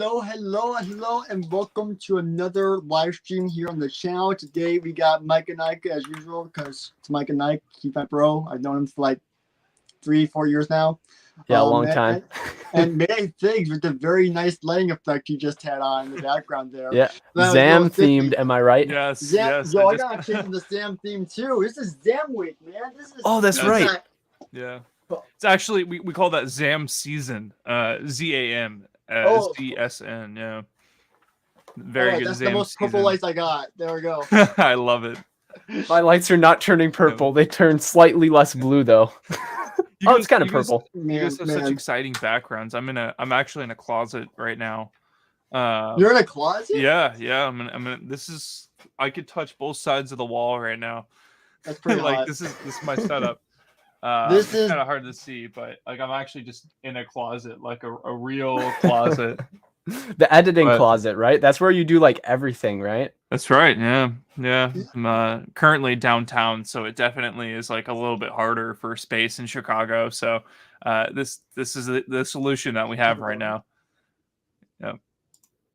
hello, and welcome to another live stream here on the channel. Today we got Mike and Ike as usual, because it's Mike and Ike. He's my bro. I've known him for like 3-4 years now. Yeah, a long time. And many things with the very nice lighting effect you just had on in the background there. Yeah, That was Zam real sick. themed. Am I right? Yes, Zam, yes. yo, I gotta change the Zam theme too. This is Zam week, man. This is. Oh, that's right. Yeah. It's actually we call that Zam season. ZAM. ZSN. Yeah. Very good. That's Zam the most season. purple lights I got. There we go. I love it. My lights are not turning purple. They turn slightly less blue though. It's kind of purple. You guys have such exciting backgrounds. I'm actually in a closet right now. You're in a closet? Yeah. I could touch both sides of the wall right now. That's pretty like hot. this is my setup. This is is kind of hard to see, but like I'm actually just in a closet, like a real closet. The editing closet, right? That's where you do like everything, right? That's right. Yeah. I'm currently downtown, so it definitely is like a little bit harder for space in Chicago. So this is the solution that we have right now.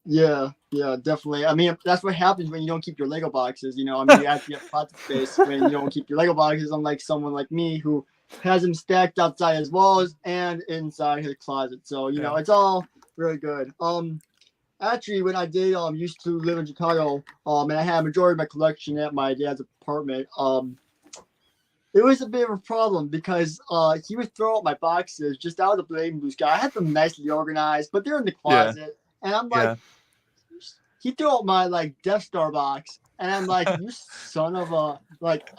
Yeah, definitely. I mean, that's what happens when you don't keep your Lego boxes. You know, I mean, you have to get closet space when you don't keep your Lego boxes. Unlike someone like me who has them stacked outside his walls and inside his closet. So you know, it's all really good. Actually, when I did used to live in Chicago, and I had a majority of my collection at my dad's apartment, it was a bit of a problem because he would throw out my boxes just out of the blame blue sky. I had them nicely organized, but they're in the closet, and I'm like, he threw out my like Death Star box, and I'm like, you son of a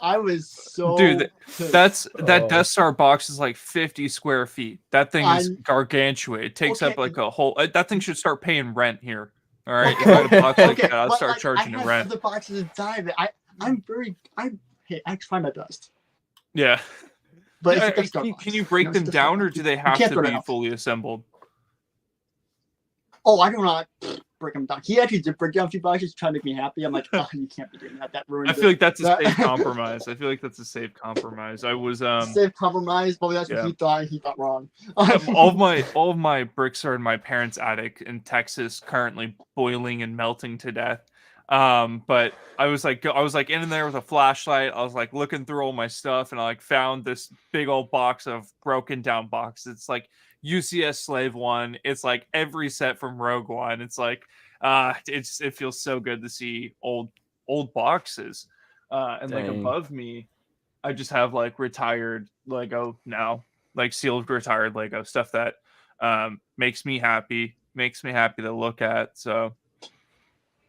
I was so dude. That Death Star box is like 50 square feet. That thing is gargantuan. It takes up like a whole. That thing should start paying rent here. All right, if I had a box like that, I'll start charging I rent. The boxes inside of it. I try my best. Yeah. But can you break them down, or do they have to be fully assembled? Oh, I do not break them down. He actually did break down a few boxes to try to make me happy. I'm like, oh, you can't be doing that. That ruins I feel like that's a safe compromise. I was safe compromise, but that's what he thought. He thought wrong. all of my bricks are in my parents' attic in Texas, currently boiling and melting to death. But I was like in there with a flashlight. I was like looking through all my stuff, and I like found this big old box of broken down boxes. It's like UCS Slave 1. It's like every set from Rogue One. It's like it feels so good to see old boxes. And like above me, I just have like retired Lego now, like sealed retired Lego stuff that makes me happy to look at. So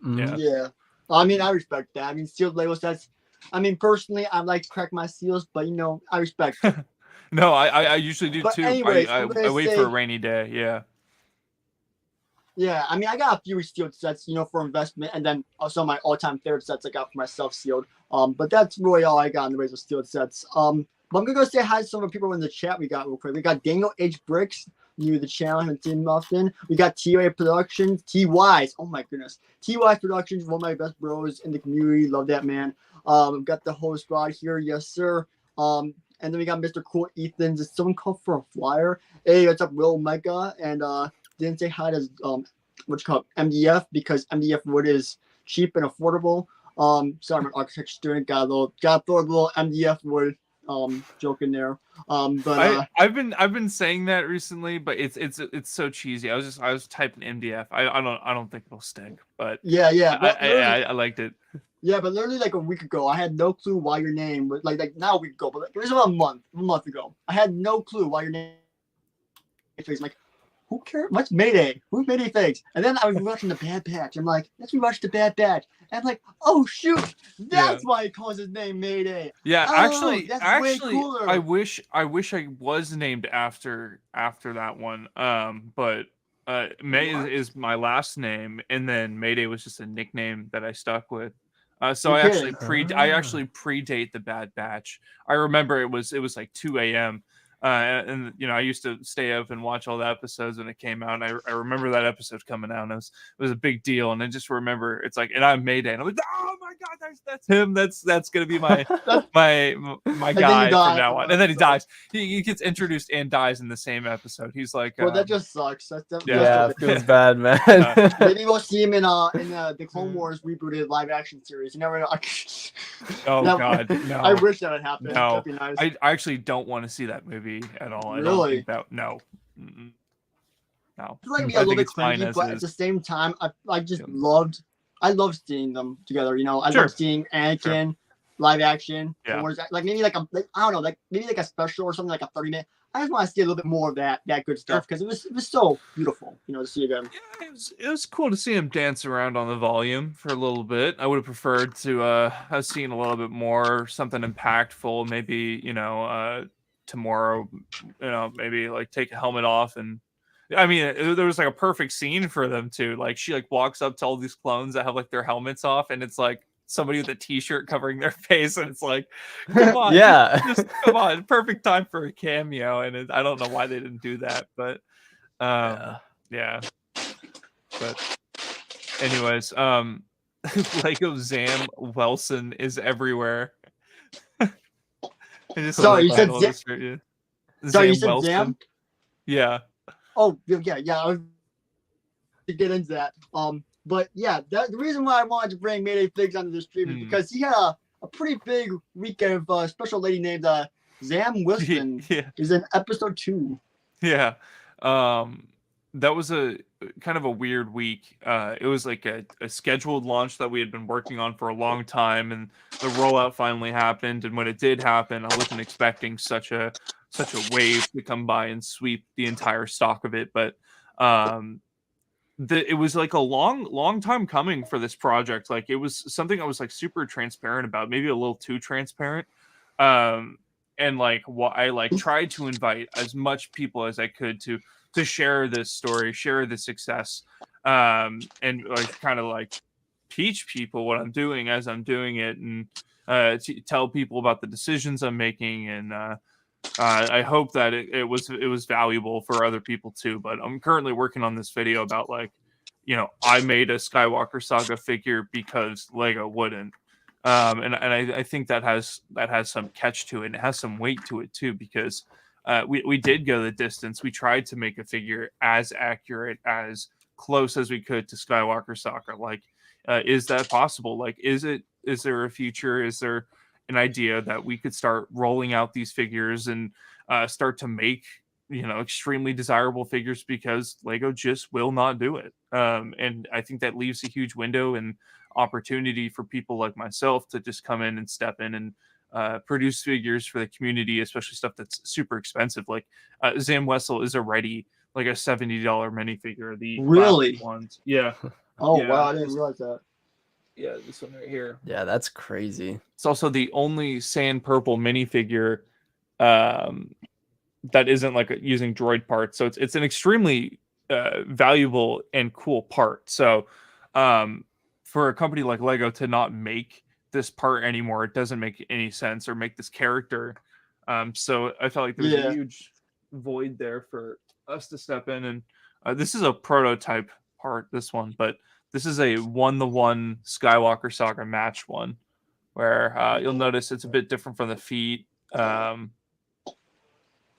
yeah. I mean, I respect that. I mean, sealed Lego sets. I mean, personally, I like to crack my seals, but you know, I respect it. No, I usually do too. Anyways, I wait for a rainy day. Yeah. Yeah, I mean, I got a few sealed sets, you know, for investment, and then also my all-time favorite sets I got for myself sealed. But that's really all I got in the ways of sealed sets. But I'm gonna go say hi to some of the people in the chat we got real quick. We got Daniel H. Bricks, new to the channel, haven't seen him often. We got TY Productions, TY's. Oh my goodness, TY Productions, one of my best bros in the community. Love that man. We've got the whole squad here, yes sir. And then we got Mr. Cool Ethan. Did someone call for a flyer? Hey, what's up, Will Micah? And didn't say hi to what you call it, MDF, because MDF wood is cheap and affordable. Sorry, I'm an architecture student. Got to throw a little MDF wood joke in there. But I've been saying that recently, but it's so cheesy. I was typing MDF. I don't think it'll stick, but yeah. I liked it. Yeah, but literally like a week ago, I had no clue why your name was like not a week ago, but like, it was about a month ago. I had no clue why your name was like, who cares? What's Mayday? Who's Mayday Fakes? And then I was watching the Bad Batch. I'm like, let's rewatch the Bad Batch. And I'm like, oh shoot, that's why he calls his name Mayday. Yeah, actually, way cooler. I wish I was named after that one. But May is my last name, and then Mayday was just a nickname that I stuck with. So I actually predate the Bad Batch. I remember it was like 2 a.m. And you know, I used to stay up and watch all the episodes when it came out. And I remember that episode coming out, and it was a big deal. And I just remember it's like, and I'm Mayday, and I'm like, oh my god, that's him. That's gonna be my my guy from now on. And then he dies. He gets introduced and dies in the same episode. He's like, well, that just sucks. Yeah, it feels bad, man. Maybe we'll see him in the Clone Wars rebooted live action series. You never know. Oh god, no. I wish that would happen. No, that'd be nice. I actually don't want to see that movie at all. I don't Really? think that. No. Mm-mm. No. It's like me I a little think bit it's fine cringy, as but it at the is. same time, I just Yep. loved seeing them together. You know, I Sure. love seeing Anakin live action. Yeah. Or like maybe like I don't know, like maybe like a special or something like a 30-minute. I just want to see a little bit more of that good stuff because it was so beautiful, you know, to see again. Yeah, it was cool to see him dance around on the volume for a little bit. I would have preferred to have seen a little bit more, something impactful. Maybe, you know, tomorrow, you know, maybe like take a helmet off. And I mean, there was like a perfect scene for them too. Like she like walks up to all these clones that have like their helmets off, and it's like somebody with a t-shirt covering their face, and it's like, come on, Yeah. just come on, perfect time for a cameo. And I don't know why they didn't do that, but yeah. But anyways, Lego Zam Welson is everywhere. I just Sorry, love you the said title of Zam? the shirt, yeah. Sorry, you Zam said Welson. Zam? Yeah. Oh yeah. I was to get into that. But yeah, the reason why I wanted to bring Mayday Figs onto the stream is because he had a pretty big weekend of a special lady named Zam Wilson. Yeah. Is in episode 2. Yeah. That was a kind of a weird week. It was like a scheduled launch that we had been working on for a long time, and the rollout finally happened. And when it did happen, I wasn't expecting such a wave to come by and sweep the entire stock of it. But it was like a long time coming for this project. Like it was something I was like super transparent about, maybe a little too transparent. And like what I like tried to invite as much people as I could to share this story, share the success, and like kind of like teach people what I'm doing as I'm doing it, and to tell people about the decisions I'm making. And I hope that it was valuable for other people too. But I'm currently working on this video about like, you know, I made a Skywalker Saga figure because Lego wouldn't. And I think that has some catch to it. And it has some weight to it too, because we did go the distance. We tried to make a figure as accurate, as close as we could to Skywalker Saga. Like, is that possible? Like, is there a future? Is there an idea that we could start rolling out these figures and start to make, you know, extremely desirable figures, because Lego just will not do it. And I think that leaves a huge window and opportunity for people like myself to just come in and step in and produce figures for the community, especially stuff that's super expensive. Like Zam Wessel is already like a $70 minifigure. The Really? ones, yeah. Oh Yeah. wow, I didn't realize that. Yeah, this one right here. Yeah, that's crazy. It's also the only sand purple minifigure that isn't like using droid parts. So it's an extremely valuable and cool part. So for a company like Lego to not make this part anymore, it doesn't make any sense, or make this character. So I felt like there was a huge void there for us to step in. And this is a prototype part, this one, but this is a 1-to-1 Skywalker Saga match one, where you'll notice it's a bit different from the feet. So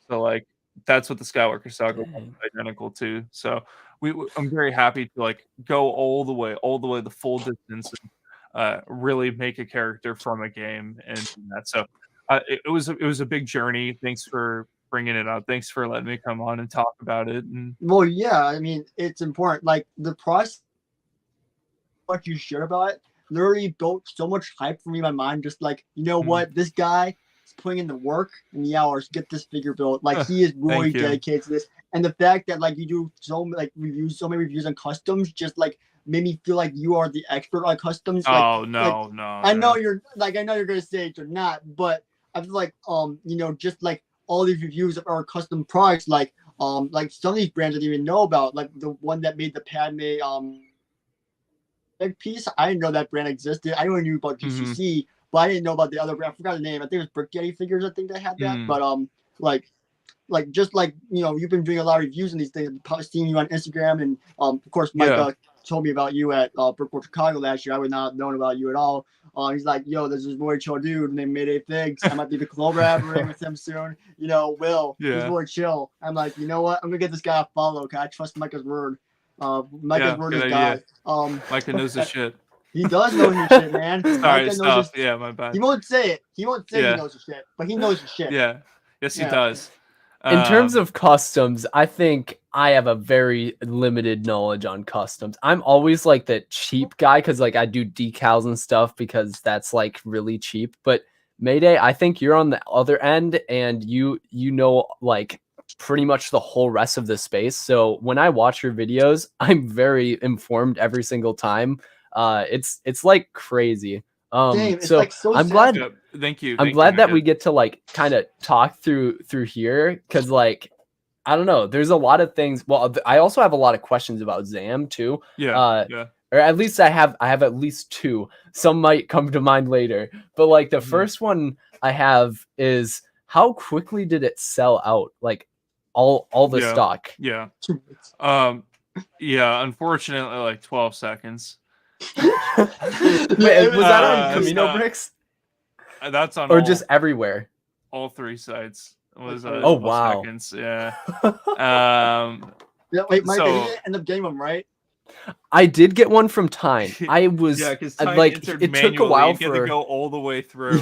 like that's what the Skywalker Saga was identical to. So I'm very happy to like go all the way the full distance, and really make a character from a game and do that. So it was a big journey. Thanks for bringing it up. Thanks for letting me come on and talk about it. And well, yeah, I mean, it's important. Like the process, what you shared about it, literally built so much hype for me in my mind. Just like, you know what, this guy is putting in the work and the hours to get this figure built. Like he is really dedicated to this. And the fact that like you do so many reviews on customs, just like made me feel like you are the expert on customs. Oh like, no, like, no. I know you're gonna say you're not, but I feel like you know, just like all these reviews of our custom products, like some of these brands I didn't even know about, like the one that made the Padme piece. I didn't know that brand existed. I only knew about GCC, but I didn't know about the other brand. I forgot the name. I think it was Brick Yeti Figures. I think they had that. But like like just like you've been doing a lot of reviews and these things, probably seeing you on Instagram, and of course Mike told me about you at Brickworld Chicago last year. I would not have known about you at all. He's like, yo, there's this really chill dude named Mayday Figs. I might be collaborating with him soon. Will, he's really chill. I'm like, you know what? I'm gonna get this guy a follow. Cause I trust Micah's word. Micah's word is God. Micah knows his shit. He does know his shit, man. Sorry, stop. Yeah, my bad. He won't say it. He won't say he knows his shit, but he knows his shit. Yeah. Yes, he does. In terms of customs, I think I have a very limited knowledge on customs. I'm always like the cheap guy because like I do decals and stuff because that's like really cheap. But Mayday, I think you're on the other end and you know like pretty much the whole rest of the space. So when I watch your videos, I'm very informed every single time. It's like crazy. Damn, so, like so I'm sad. glad. Thank you. I'm glad that we get to like kind of talk through here because like I don't know. There's a lot of things. Well, I also have a lot of questions about ZAM too. Yeah. Or at least I have at least two. Some might come to mind later. But like the first one I have is how quickly did it sell out? Like all the stock. Yeah. Unfortunately, like 12 seconds. Wait, was that on Camino Bricks? That's on just everywhere. All 3 sites was wow. seconds. Yeah. Wait, Mike, you didn't end up getting them, right? I did get one from Tyne. I was like, it took a while for to go all the way through.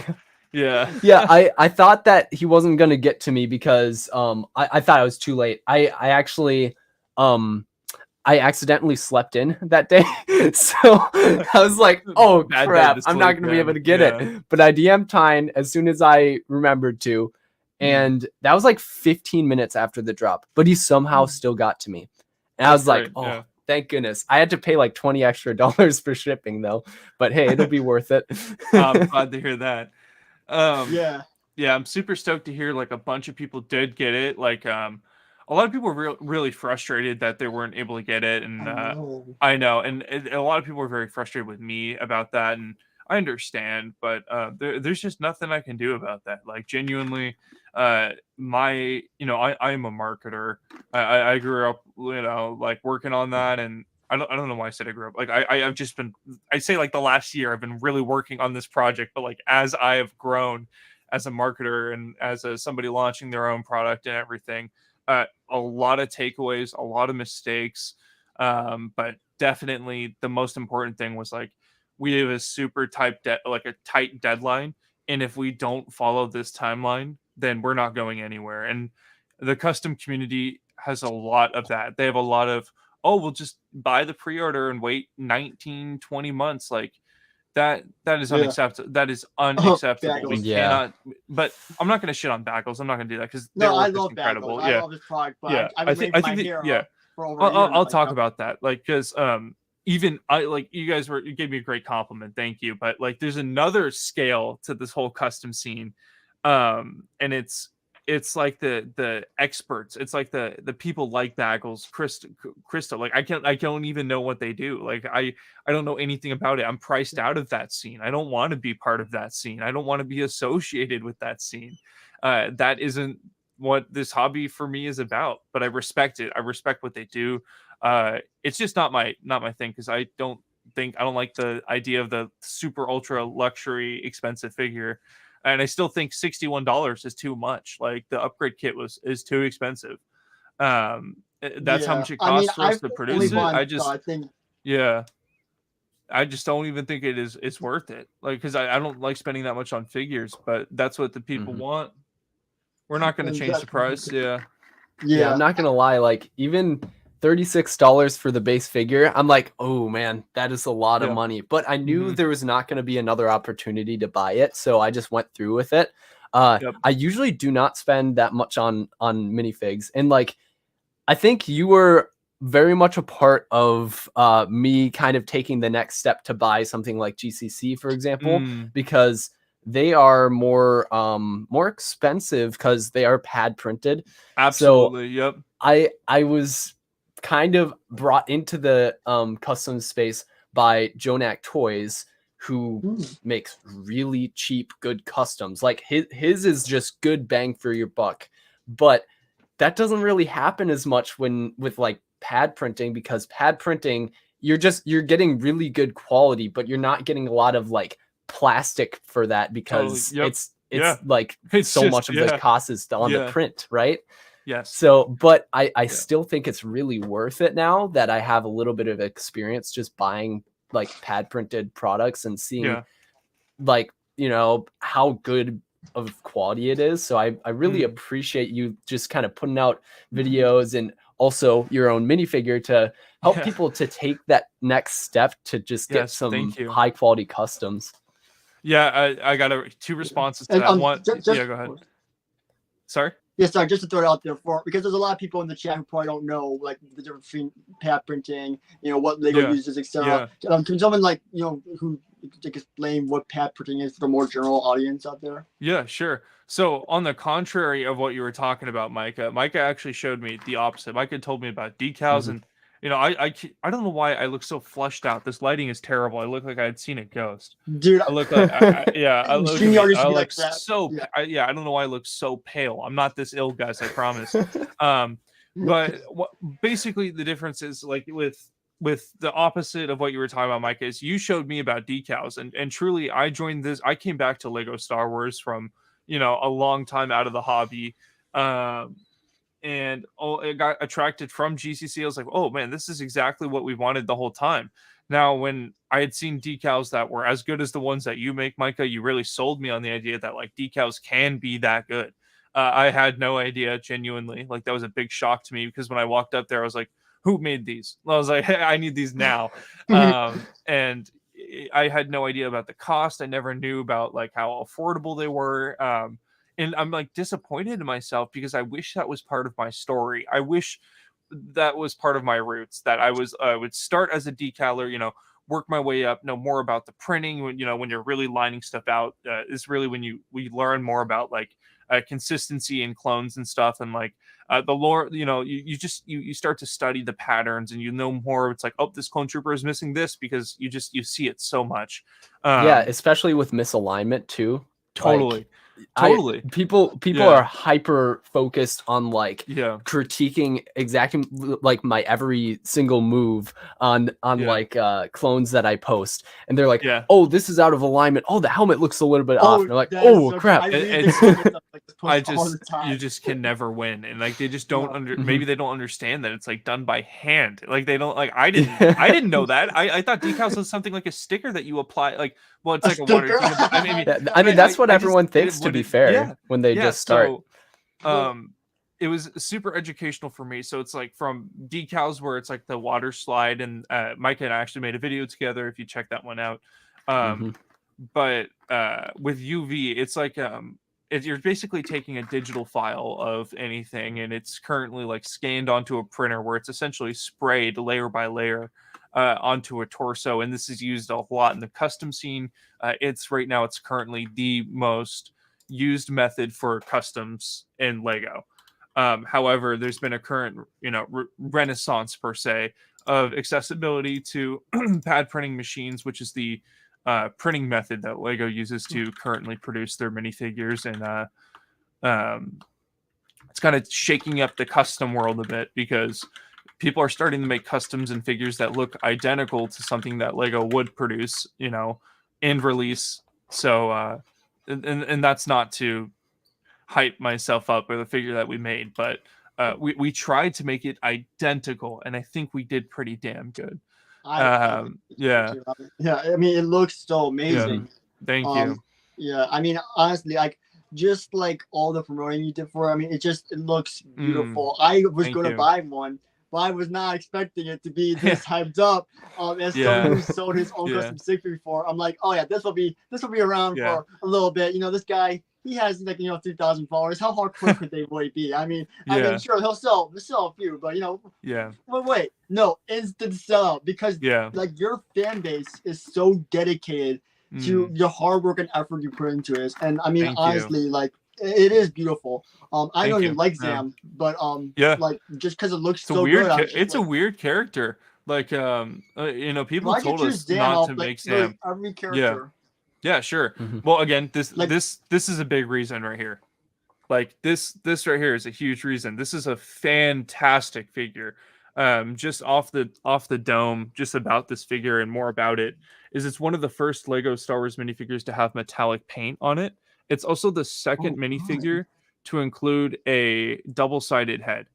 Yeah. I thought that he wasn't gonna get to me because I thought it was too late. I actually I accidentally slept in that day. So I was like, oh crap, I'm not gonna be able to get it. But I DM'd Tyne as soon as I remembered to. And that was like 15 minutes after the drop. But he somehow still got to me. And I was like, thank goodness. I had to pay like $20 extra for shipping though. But hey, it'll be worth it. I'm glad to hear that. Yeah, I'm super stoked to hear like a bunch of people did get it. Like a lot of people were really frustrated that they weren't able to get it, and I know, and a lot of people were very frustrated with me about that, and I understand, but there's just nothing I can do about that. Like genuinely, I am a marketer. I grew up, like working on that, and I don't know why I said I grew up. Like I've just been, I say like the last year I've been really working on this project, but like as I have grown as a marketer and as somebody launching their own product and everything. A lot of takeaways, a lot of mistakes, but definitely the most important thing was like we have a super tight deadline, and if we don't follow this timeline, then we're not going anywhere. And the custom community has a lot of that. They have a lot of we'll just buy the pre-order and wait 19, 20 months. Like that is unacceptable. That is unacceptable. We cannot. But I'm not going to shit on Bagels. I'm not going to do that because I love incredible. I love this product. But I think for over I'll talk about that. Like because even I like you guys you gave me a great compliment. Thank you. But like there's another scale to this whole custom scene, and it's like the experts. It's like the people like Bagels, Krista. Like I don't even know what they do. Like I don't know anything about it. I'm priced out of that scene. I don't want to be part of that scene. I don't want to be associated with that scene. That isn't what this hobby for me is about. But I respect it. I respect what they do. It's just not my thing because I don't like the idea of the super ultra luxury expensive figure. And I still think $61 is too much. Like the upgrade kit is too expensive. That's how much it costs for us to produce it. I just don't even think it's worth it. Like because I don't like spending that much on figures, but that's what the people want. We're not going to change the price. Yeah, I'm not gonna lie. Like even $36 for the base figure, I'm like, oh man, that is a lot of money. But I knew there was not going to be another opportunity to buy it, so I just went through with it. I usually do not spend that much on minifigs, and like I think you were very much a part of me kind of taking the next step to buy something like GCC, for example, because they are more expensive because they are pad printed. Absolutely. So I was kind of brought into the custom space by Jonak Toys, who makes really cheap, good customs. Like his is just good bang for your buck. But that doesn't really happen as much with like pad printing, because pad printing, you're getting really good quality, but you're not getting a lot of like plastic for that, because Totally. Yep. it's like It's so just, much of the cost is on the print, right? Yes. So, but I still think it's really worth it now that I have a little bit of experience just buying like pad printed products and seeing like, how good of quality it is. So I really appreciate you just kind of putting out videos and also your own minifigure to help people to take that next step to just get some high quality customs. Yeah, I got two responses to And, that. One, go ahead. Sorry. Yeah, sorry, just to throw it out there because there's a lot of people in the chat who probably don't know like the difference between pad printing, what Lego uses, etc. Can someone who explain what pad printing is for the more general audience out there? Yeah, sure. So on the contrary of what you were talking about, Micah actually showed me the opposite. Micah told me about decals and I don't know why I look so flushed out. This lighting is terrible. I look like I had seen a ghost. Dude, I look like I look so I don't know why I look so pale. I'm not this ill, guys, I promise. But basically the difference is like with the opposite of what you were talking about, Micah, is you showed me about decals, and truly I came back to Lego Star Wars from a long time out of the hobby. And I got attracted from GCC. I was like, oh man, this is exactly what we wanted the whole time. Now, when I had seen decals that were as good as the ones that you make, Micah, you really sold me on the idea that like decals can be that good. I had no idea, genuinely. Like that was a big shock to me, because when I walked up there, I was like, who made these? I was like, hey, I need these now. And I had no idea about the cost. I never knew about like how affordable they were. And I'm like disappointed in myself, because I wish that was part of my story. I wish that was part of my roots, that I would start as a decaler, work my way up, know more about the printing. When you're really lining stuff out, is really when we learn more about like consistency in clones and stuff, and like the lore. You start to study the patterns, and more. It's like, oh, this clone trooper is missing this, because you see it so much. Especially with misalignment too. Totally. Totally. People are hyper focused on like critiquing exactly like my every single move on like clones that I post, and they're like, oh, this is out of alignment, oh, the helmet looks a little bit off, and they're like, oh crap. You just can never win, and like they just don't maybe they don't understand that it's like done by hand. Like they don't like I didn't know that. I thought decals was something like a sticker that you apply, like, well, it's like a water. I mean that's what everyone thinks, to be fair, when they just start. So, it was super educational for me. So it's like from decals where it's like the water slide, and Mike and I actually made a video together, if you check that one out. But with UV, it's like you're basically taking a digital file of anything, and it's currently like scanned onto a printer, where it's essentially sprayed layer by layer onto a torso. And this is used a lot in the custom scene. It's currently the most used method for customs in Lego. However, there's been a current, renaissance per se of accessibility to pad printing machines, which is the printing method that Lego uses to currently produce their minifigures. And it's kind of shaking up the custom world a bit, because people are starting to make customs and figures that look identical to something that Lego would produce, in release. So, and that's not to hype myself up or the figure that we made, but we tried to make it identical, and I think we did pretty damn good. I mean, it looks so amazing. Thank you. I mean, honestly, like just like all the promoting you did for it, I mean, it looks beautiful. I was going to buy one, but I was not expecting it to be this hyped up. As someone who sold his own custom stick before, I'm like, oh yeah, this will be around for a little bit. This guy, he has like 3,000 followers. How hardcore could they really be? I mean, sure, he'll sell a few, but But wait, no, instant sellout, because like your fan base is so dedicated to the hard work and effort you put into it. And I mean, honestly, like it is beautiful. I don't even like Zam, but like just because it looks so weird. Good, it's a weird character. Like people told us not to make Zam. Every character. Yeah, sure. Well, again, this is a big reason right here. Like this right here is a huge reason. This is a fantastic figure. Just off the dome, just about this figure and more about it is it's one of the first Lego Star Wars minifigures to have metallic paint on it. It's also the second minifigure to include a double-sided head.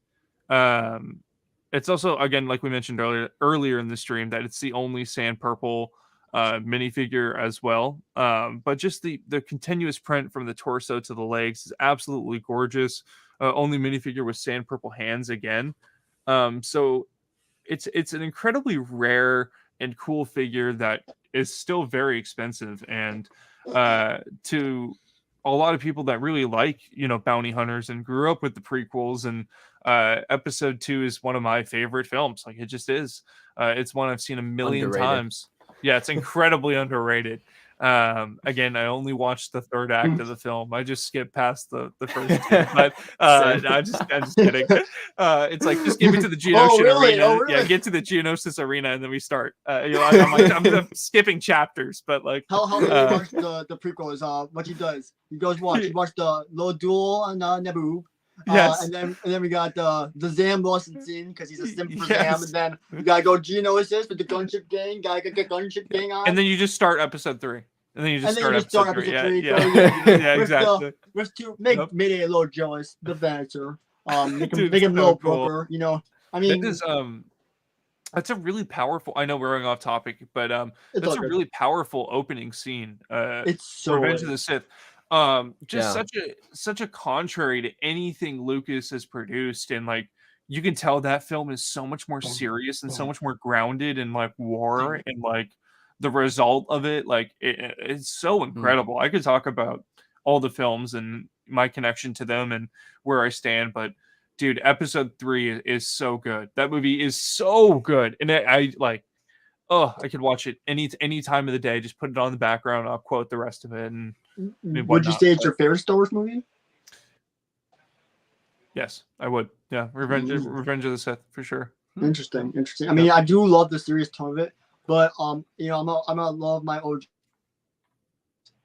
It's also, again, like we mentioned earlier in the stream, that it's the only sand purple minifigure as well. But just the continuous print from the torso to the legs is absolutely gorgeous. Only minifigure with sand purple hands again. So it's an incredibly rare and cool figure that is still very expensive, and to a lot of people that really like, bounty hunters and grew up with the prequels, and episode 2 is one of my favorite films. Like, it just is. It's one I've seen a million Underrated. times. Yeah, it's incredibly underrated. Again, I only watched the third act of the film. I just skipped past the first two. But I'm just kidding. It's like, just get me to the Geonosis arena. Oh, really? Yeah, get to the Geonosis arena and then we start. I'm skipping chapters, but like how he watched the prequel is what he does. He goes watch. He watched the little duel on Naboo. Yes. And then we got the Zam Wilson scene because he's a simp for Yes. Zam, and then we gotta go Geonosis with the gunship gang. Gotta get gunship gang on. And then you just start episode 3. And then you just start episode episode 3. three. Yeah, exactly. With to make Yep. Mayday a little jealous, the Vanisher. Make Dude, him a so little cool. brother. I mean, That is that's a really powerful. I know we're going off topic, but it's that's all a good. really powerful opening scene. It's so Revenge of lit. the Sith. Just such a contrary to anything Lucas has produced, and like you can tell that film is so much more serious and so much more grounded in like war and like the result of it. Like it's so incredible. I could talk about all the films and my connection to them and where I stand, but dude, episode 3 is so good. That movie is so good, and I like. Oh, I could watch it any time of the day. Just put it on the background. I'll quote the rest of it. And Would you say it's your favorite Star Wars movie? yes, I would. Yeah, Revenge of the Sith for sure. Interesting. I mean, I do love the series ton of it, but I'm gonna love my OG.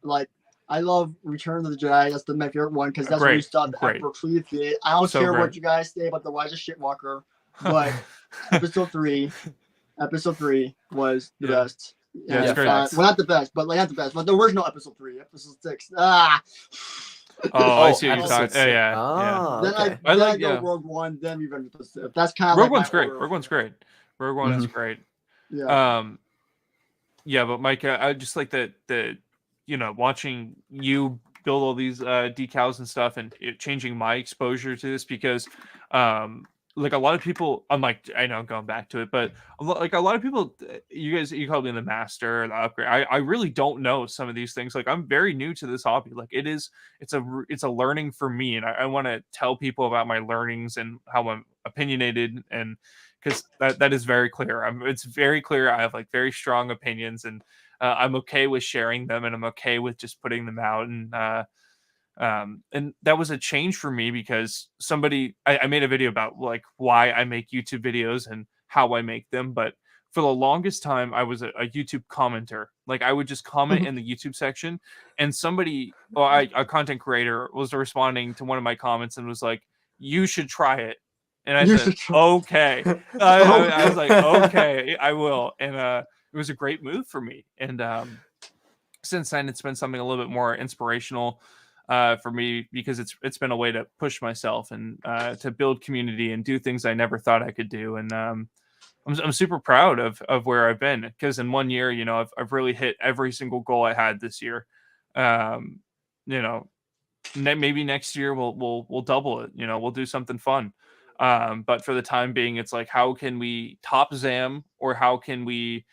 Like, I love Return of the Jedi. That's my favorite one because that's where you saw the Emperor truly fit. I don't care what you guys say about the Rise of Shitwalker, but episode 3 was the best. Yeah, it's great. Well, not the best, but not the best. But the original episode 3, episode 6. Oh, I see what you're episode talking. Yeah. Ah, Then okay. I go Rogue One, then Revenge of the Sith. That's kind of Rogue like One's great. order. Rogue One's great. Rogue One is great. Yeah. Yeah, but Mike, I just like that watching you build all these decals and stuff, and it changing my exposure to this because like a lot of people, I'm like, I know I'm going back to it, but like a lot of people, you call me the master or the upgrade. I really don't know some of these things. Like, I'm very new to this hobby. Like, it's a learning for me, and I want to tell people about my learnings and how I'm opinionated, and because that is very clear. It's very clear. I have like very strong opinions, and I'm okay with sharing them, and I'm okay with just putting them out, and that was a change for me because I made a video about like why I make YouTube videos and how I make them. But for the longest time, I was a YouTube commenter. Like, I would just comment in the YouTube section, and a content creator was responding to one of my comments and was like, "You should try it." And I said, "Okay." I was like, "Okay, I will." And it was a great move for me. And since then, it's been something a little bit more inspirational for me because it's been a way to push myself and to build community and do things I never thought I could do. And I'm super proud of where I've been because in 1 year, I've really hit every single goal I had this year. Maybe next year we'll double it. We'll do something fun. But for the time being, it's like, how can we top Zam, or how can we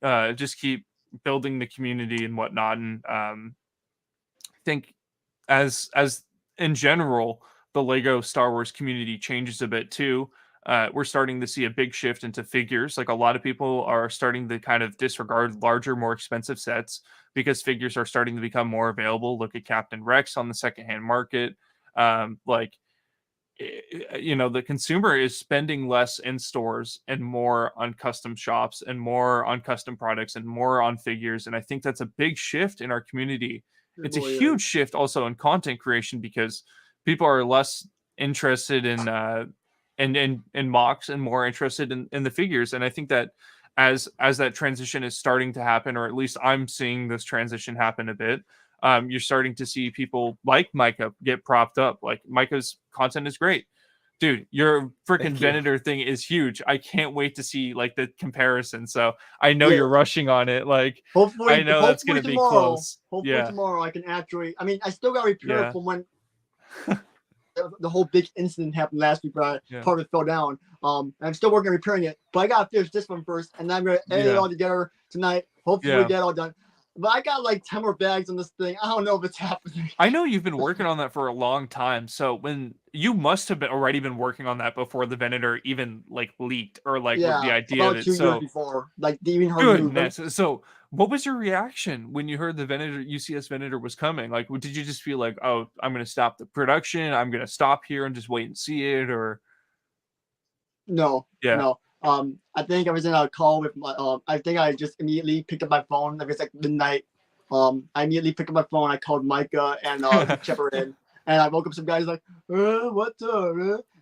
just keep building the community and whatnot? And I think as in general, the Lego Star Wars community changes a bit too. We're starting to see a big shift into figures. Like, a lot of people are starting to kind of disregard larger, more expensive sets because figures are starting to become more available. Look at Captain Rex on the secondhand market. The consumer is spending less in stores and more on custom shops and more on custom products and more on figures. And I think that's a big shift in our community. It's a huge shift also in content creation because people are less interested in mocks and more interested in the figures. And I think that as that transition is starting to happen, or at least I'm seeing this transition happen a bit, you're starting to see people like Micah get propped up. Like Micah's content is great. Dude, your freaking Venator thing is huge. I can't wait to see like the comparison. So I know you're rushing on it. Like hopefully, I know that's gonna be close. Hopefully tomorrow I can actually. I mean, I still got to repair from when the whole big incident happened last week, where part of it fell down. And I'm still working on repairing it, but I gotta finish this one first, and then I'm gonna edit it all together tonight. Hopefully, we get it all done. But I got like 10 more bags on this thing. I don't know if it's happening. I know you've been working on that for a long time. So when you must have already been working on that before the Venator even like leaked or like the idea about of it. 2 years before, like even heard goodness. So what was your reaction when you heard the Venator UCS Venator was coming? Like, did you just feel like, oh, I'm going to stop the production, I'm going to stop here and just wait and see it, or? No. I think I was in a call with my. I think I just immediately picked up my phone. It was like midnight. I immediately picked up my phone. I called Micah and Shepard in, and I woke up some guys like, "What's up?"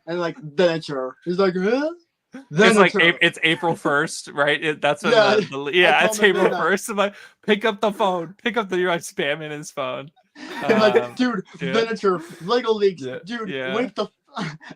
And like Venator. He's like, It's like it's April 1st, right? That's when it's April 1st. I'm like, pick up the phone. Pick up you're like spamming his phone. And like, dude, Venator, Lego leaks, dude, wake the.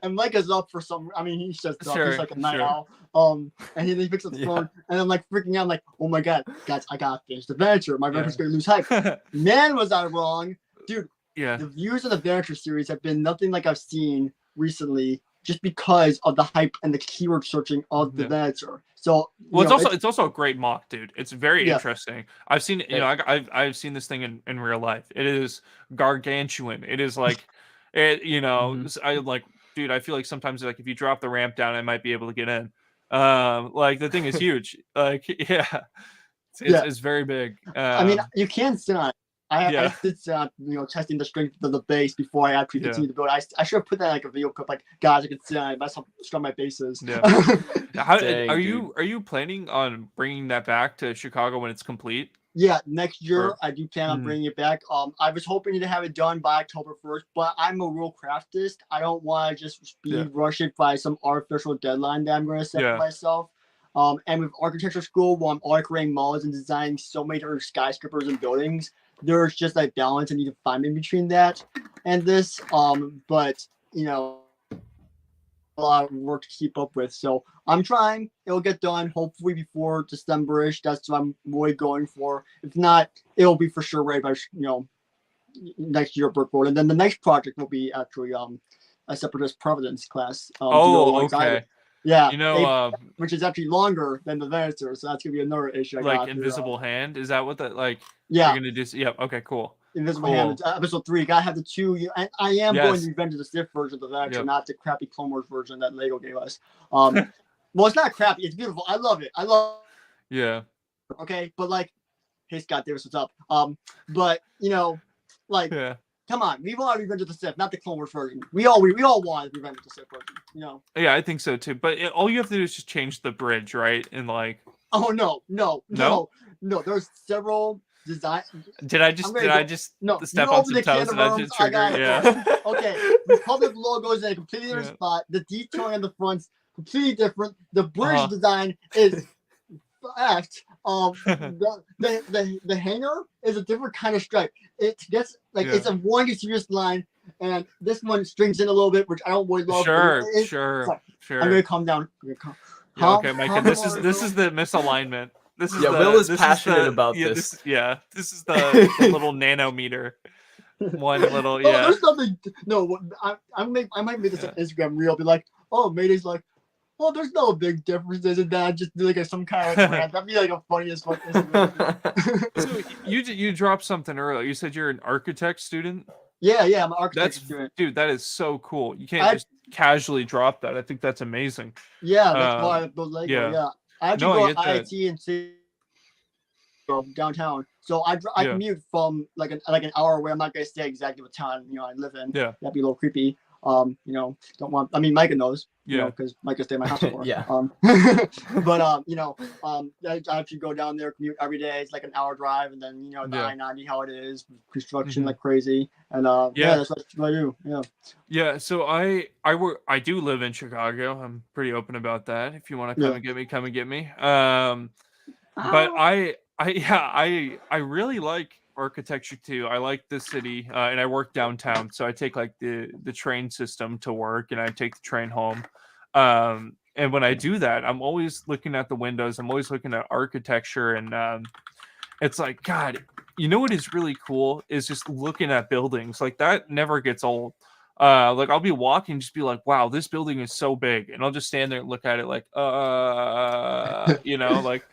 And Micah's up for some. I mean, he's just up. He's like a night owl. And he picks up the phone, and I'm like freaking out. I'm like, oh my god, guys, I gotta finish the Venator. My Venator's gonna lose hype. Man, was I wrong, dude. The views of the Venator series have been nothing like I've seen recently, just because of the hype and the keyword searching of the Venator. So, it's also a great mock, dude. It's very interesting. I've seen, I've seen this thing in real life. It is gargantuan. It is like. I like, dude, I feel like sometimes like if you drop the ramp down, I might be able to get in. Like the thing is huge. Like, it's very big. I mean, you can sit on it. I did testing the strength of the base before I actually continue to build. I should have put that in like a video clip, like, guys, I can sit on it. That's how strong my base is. Are you planning on bringing that back to Chicago when it's complete? Yeah, next year I do plan on bringing it back. I was hoping to have it done by October 1st, but I'm a real craftist. I don't want to just rush it by some artificial deadline that I'm going to set for myself. And with architecture school, while I'm architecting malls and designing so many different skyscrapers and buildings, there's just like balance I need to find in between that and this. But a lot of work to keep up with, so I'm trying. It'll get done hopefully before December-ish. That's what I'm really going for. If not, it'll be for sure right by next year Brick Road, and then the next project will be actually a Separatist Providence class. Okay. Yeah, which is actually longer than the Venator, so that's gonna be another issue. Like Invisible Hand, is that what that like? Yeah, you're gonna do. Yeah, okay, cool. Invisible Hand, episode 3. Gotta have the 2. I am going to Revenge of the Sith version of the Venator, not the crappy Clone Wars version that Lego gave us. Well, it's not crappy. It's beautiful. I love it. Yeah. Okay, but like, hey Scott Davis, what's up? But come on, we want Revenge of the Sith, not the Clone Wars version. We all want Revenge of the Sith version. Yeah, I think so too. But all you have to do is just change the bridge, right? And like. Oh no. There's several. Design. Did I just step on some toes and I just triggered? Yeah. Okay. Republic logos in a completely different spot. The detailing on the front's completely different. The bridge design is effed. The hanger is a different kind of stripe. It gets like it's a one continuous line, and this one strings in a little bit, which I don't really love. Sure. I'm gonna calm down. Okay, Micah. This is the misalignment. Will is passionate about this. This is the little nanometer. One little there's nothing. No, I might make this an Instagram reel. Be like, Mayday's like, there's no big differences in that. Just do like some kind of rant. That'd be like a funniest fuck. So you dropped something earlier. You said you're an architect student. Yeah, I'm an architect student. Dude, that is so cool. You can't just casually drop that. I think that's amazing. Yeah, that's why I built Lego. Yeah. I have to go to IIT and see downtown, so I commute from like an hour away. I'm not gonna say exactly what town I live in. Yeah, that'd be a little creepy. You know, don't want. I mean, Micah knows. You know, Yeah. because Micah stayed in my house before. Yeah. But you know, I have to go down there, commute every day. It's like an hour drive, and then you know the Yeah. I-90 how it is, construction Mhm. like crazy, and Yeah. that's what I do. Yeah. Yeah, so I do live in Chicago. I'm pretty open about that. If you want to Yeah. come and get me. But Ah. I really like architecture too. I like the city, and I work downtown, so I take like the train system to work, and I take the train home. And when I do that, I'm always looking at the windows. I'm always looking at architecture, and it's like, God, you know what is really cool is just looking at buildings. Like that never gets old. Like I'll be walking, just be like, wow, this building is so big, and I'll just stand there and look at it like, you know, like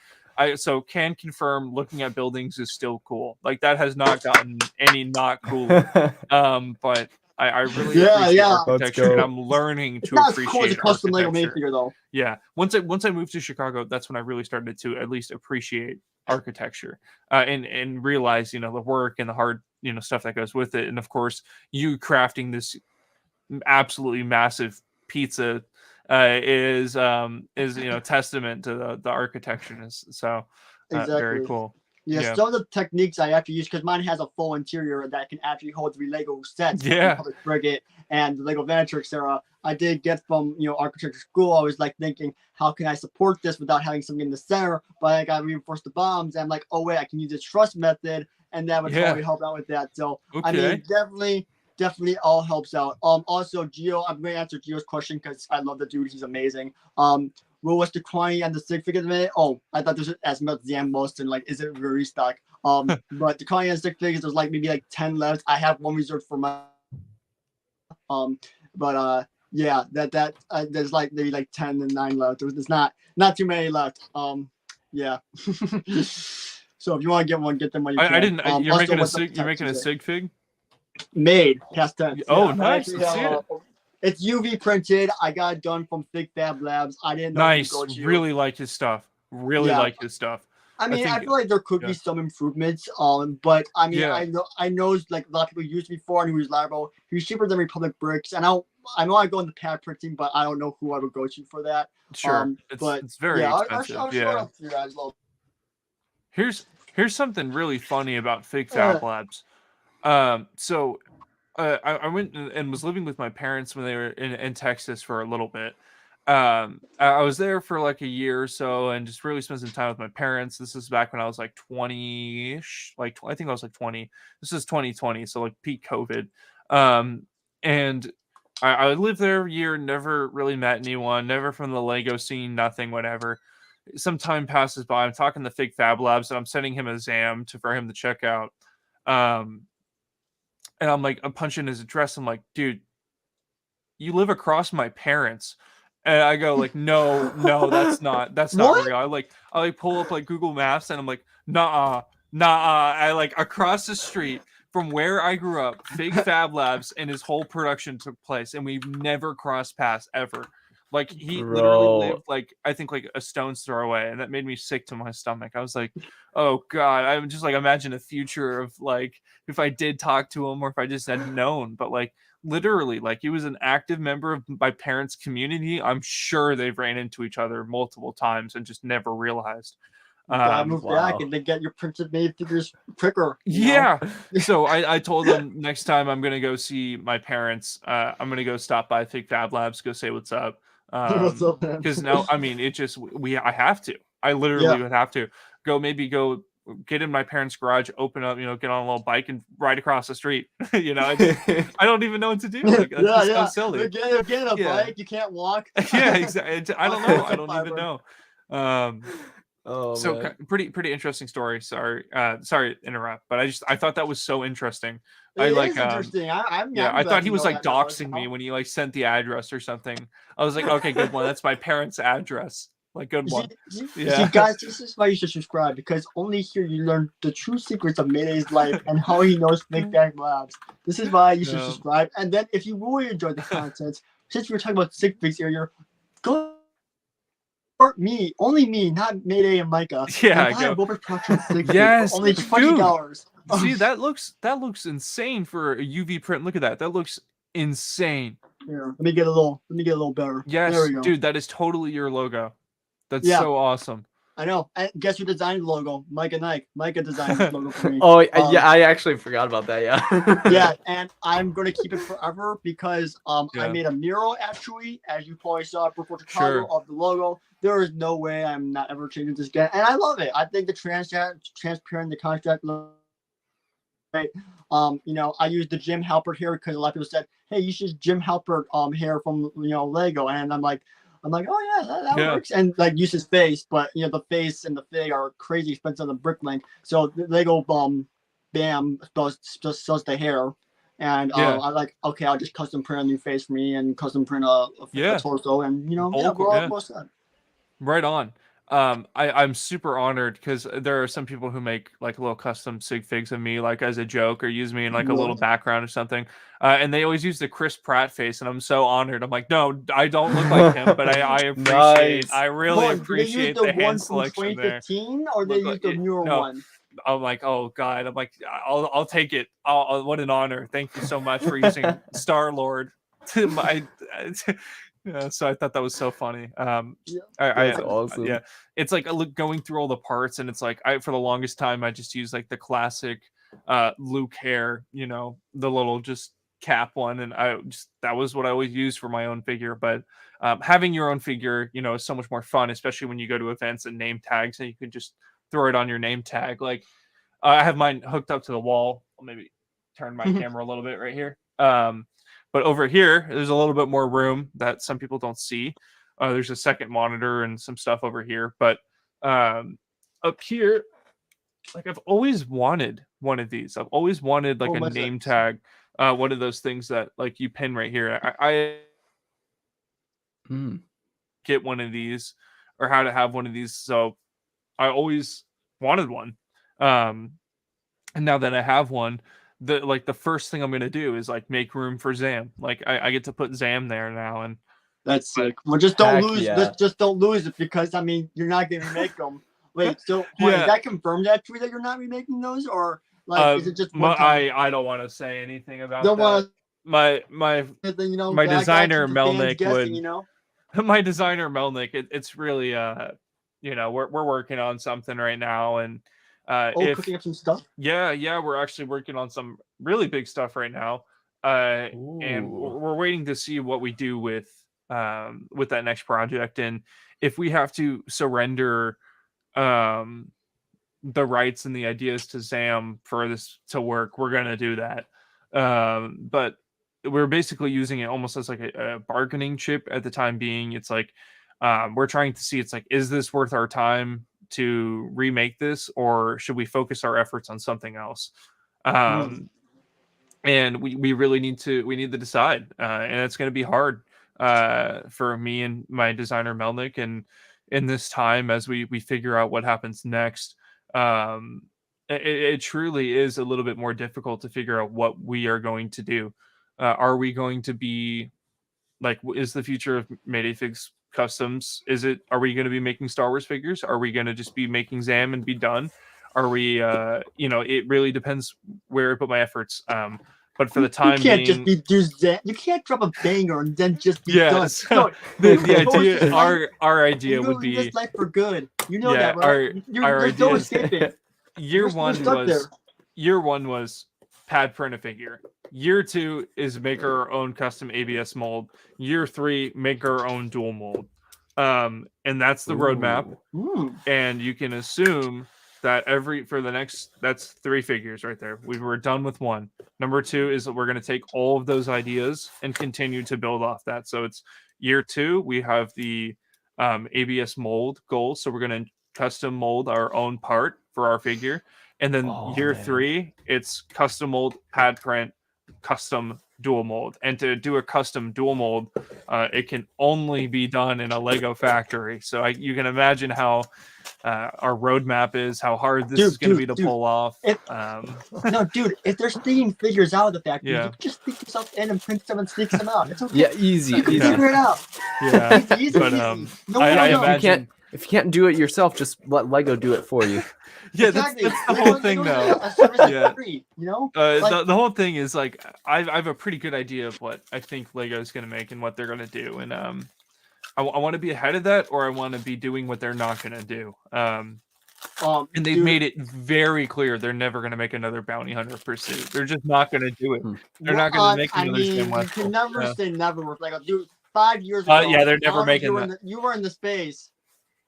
so can confirm looking at buildings is still cool. Like that has not gotten any not cooler. But I really appreciate Yeah. architecture, and go. I'm learning It's to not as cool as a appreciate custom Lego made architecture. figure though. Yeah, once I moved to Chicago, that's when I really started to at least appreciate architecture, and realize, you know, the work and the hard, you know, stuff that goes with it. And of course, you crafting this absolutely massive pizza is you know, testament to the architecture. So very Exactly. cool. Yeah, Yeah. some of the techniques I have to use because mine has a full interior that can actually hold 3 Lego sets. Yeah. Public Frigate and the Lego Vanatrix era. I did get from architecture school. I was like thinking, how can I support this without having something in the center? But I got to reinforce the bombs. And I'm like, oh wait, I can use this truss method, and that would probably help out with that. So I mean, definitely all helps out. Also Gio, I'm going to answer Gio's question because I love the dude. He's amazing. What was the quantity and the sig figure today? Oh, I thought this was as much as most, and like, is it restock? But the quantity and stick figures, there's like maybe like 10 left. I have one reserved for my yeah, that there's like maybe like 10 and 9 left. There's not too many left. Yeah. So if you want to get one, get them when you can. I didn't. You're Also, making a what's up sig. You're making a sig fig. Made past tense. Oh, Yeah, nice. actually, Let's see it. it's UV printed. I got it done from Fig Fab Labs. I didn't know. Nice. Really like his stuff. Really Yeah. like his stuff. I mean, I think- feel like there could yeah. be some improvements. But I mean, Yeah. I know like a lot of people used before and who was liable. He's cheaper than Republic Bricks, and I know I go into pad printing, but I don't know who I would go to for that. Sure. But It's very expensive. I'll yeah. show it up to you guys. Here's something really funny about Fig Fab Labs. So I went and was living with my parents when they were in Texas for a little bit. I was there for like a year or so and just really spent some time with my parents. This is back when I was like 20-ish, like I think I was like 20. This is 2020, so like peak COVID. And I lived there a year, never really met anyone, never from the Lego scene, nothing, whatever. Some time passes by. I'm talking to Fig Fab Labs, and I'm sending him a ZAM for him to check out. And I'm like, I'm punching his address. I'm like, dude, you live across my parents. And I go like, no, that's not real. I like pull up like Google Maps, and I'm like, nah. I like across the street from where I grew up, Fig Fab Labs and his whole production took place, and we've never crossed paths ever. Like he literally lived like, I think like a stone's throw away, and that made me sick to my stomach. I was like, oh God, I'm just like, imagine a future of like if I did talk to him or if I just had known. But like literally, like he was an active member of my parents' community. I'm sure they've ran into each other multiple times and just never realized. Gotta move back and then get your printed made figures quicker. Yeah. So I told them next time I'm gonna go see my parents, I'm gonna go stop by Fig Fab Labs, go say what's up. What's up, man? Because now, I mean, it just I have to. I literally would have to go get in my parents' garage, open up, get on a little bike and ride across the street. I don't even know what to do. Like, that's so silly. Get a bike, you can't walk. Yeah, exactly. I don't know. I don't even know. So pretty interesting story. Sorry to interrupt, but I thought that was so interesting. Interesting. I thought he was like doxing me when he like sent the address or something. I was like, okay, good one. That's my parents' address. Like, good one. See, guys, this is why you should subscribe, because only here you learn the true secrets of Mayday's life and how he knows Fig Fab Labs. This is why you should subscribe. And then if you really enjoy the content, since we were talking about sig figs earlier, go me, only me, not Mayday and Micah. Yeah, yes, only $20. See, that looks insane for a UV print. Look at that. That looks insane. Here, let me get a little better. Yes, there we go. dude, that is totally your logo. That's Yeah. so awesome. I know. And guess who designed the logo? Micah Nike. Micah designed this logo for me. Oh, yeah, I actually forgot about that. Yeah. Yeah, and I'm gonna keep it forever because I Yeah. made a mural actually, as you probably saw before Chicago, Sure. of the logo. There is no way I'm not ever changing this again, and I love it. I think the transparent, the contract look great. You know, I used the Jim Halpert here because a lot of people said, "Hey, you should use Jim Halpert hair from Lego," and I'm like, oh yeah, that Yeah. works, and like use his face, but the face and the fig are crazy expensive on the Bricklink, so the Lego Bam just sells the hair, and Yeah. I like, okay, I'll just custom print a new face for me and custom print a Yeah. torso, and Bulk, we're yeah. all set. Right on. I'm super honored because there are some people who make like little custom sig figs of me, like as a joke, or use me in like a little background or something. And they always use the Chris Pratt face, and I'm so honored. I'm like, no, I don't look like him, but I appreciate. Nice. I really Hold on, appreciate did they use the the one hand from selection there. 2015, or they Look used like the it- newer no. one? I'm like, oh god. I'm like, I'll take it. What an honor. Thank you so much for using Star Lord to my. Yeah, so I thought that was so funny. Yeah. That's awesome. Yeah, it's like going through all the parts, and it's like for the longest time I just used like the classic Luke hair, the little just cap one, and that was what I always used for my own figure. But having your own figure, is so much more fun, especially when you go to events and name tags, and you can just throw it on your name tag. Like I have mine hooked up to the wall. I'll maybe turn my camera a little bit right here. But over here, there's a little bit more room that some people don't see. There's a second monitor and some stuff over here. But up here, like I've always wanted one of these. I've always wanted like a name tag, one of those things that like you pin right here. I get one of these or how to have one of these. So I always wanted one. And now that I have one, the first thing I'm gonna do is like make room for Zam. Like I get to put Zam there now, and that's sick. Well, just don't lose. Yeah. Just don't lose it, because I mean you're not gonna remake them. Wait, so Yeah. is that confirmed actually that you're not remaking those, or like is it just one time? I don't want to say anything about Don't that. want My my designer Melnick guessing, would my designer Melnick. It's really we're working on something right now, and cooking up some stuff. Yeah, we're actually working on some really big stuff right now, and we're waiting to see what we do with that next project, and if we have to surrender the rights and the ideas to Zam for this to work, we're gonna do that. But we're basically using it almost as like a bargaining chip at the time being. It's like we're trying to see, it's like, is this worth our time to remake this, or should we focus our efforts on something else? And we really need to decide, and it's going to be hard for me and my designer Melnick, and in this time as we figure out what happens next. It truly is a little bit more difficult to figure out what we are going to do. Are we going to be like, is the future of Mayday Figs Customs, are we going to be making Star Wars figures? Are we going to just be making Zam and be done? Are we it really depends where I put my efforts. But for the time being, just be Zam. You can't drop a banger and then just be done. So the idea, our idea would be this life for good. You know that, right? Our there's no idea escaping. Year one was pad print a figure. Year 2 is make our own custom ABS mold. Year 3, make our own dual mold. And that's the roadmap. And you can assume that that's 3 figures right there. We were done with 1. Number 2 is that we're going to take all of those ideas and continue to build off that. So it's year 2, we have the ABS mold goal. So we're going to custom mold our own part for our figure. And then year 3, it's custom mold, pad print, custom dual mold. And to do a custom dual mold, it can only be done in a Lego factory. So you can imagine how our roadmap is, how hard this is going to be to pull off. No, dude, if they're sneaking figures out of the factory, you can just sneak yourself in and print them and sneak them out. It's okay. Yeah, easy. Figure it out. Yeah, Easy. but No, I no, imagine If you can't do it yourself, just let Lego do it for you. Yeah, Exactly. that's the whole thing, though. A service that's Yeah. free, you know? Like, The whole thing is like I have a pretty good idea of what I think Lego's gonna make and what they're gonna do, and I want to be ahead of that, or I want to be doing what they're not gonna do. And they've dude, made it very clear they're never gonna make another Bounty Hunter Pursuit. They're just not gonna do it. They're not gonna make I another mean, Sam you Westell. can never Yeah. say never with Lego. Dude, 5 years ago. Yeah, they're I never don't know if making that. you were in the space,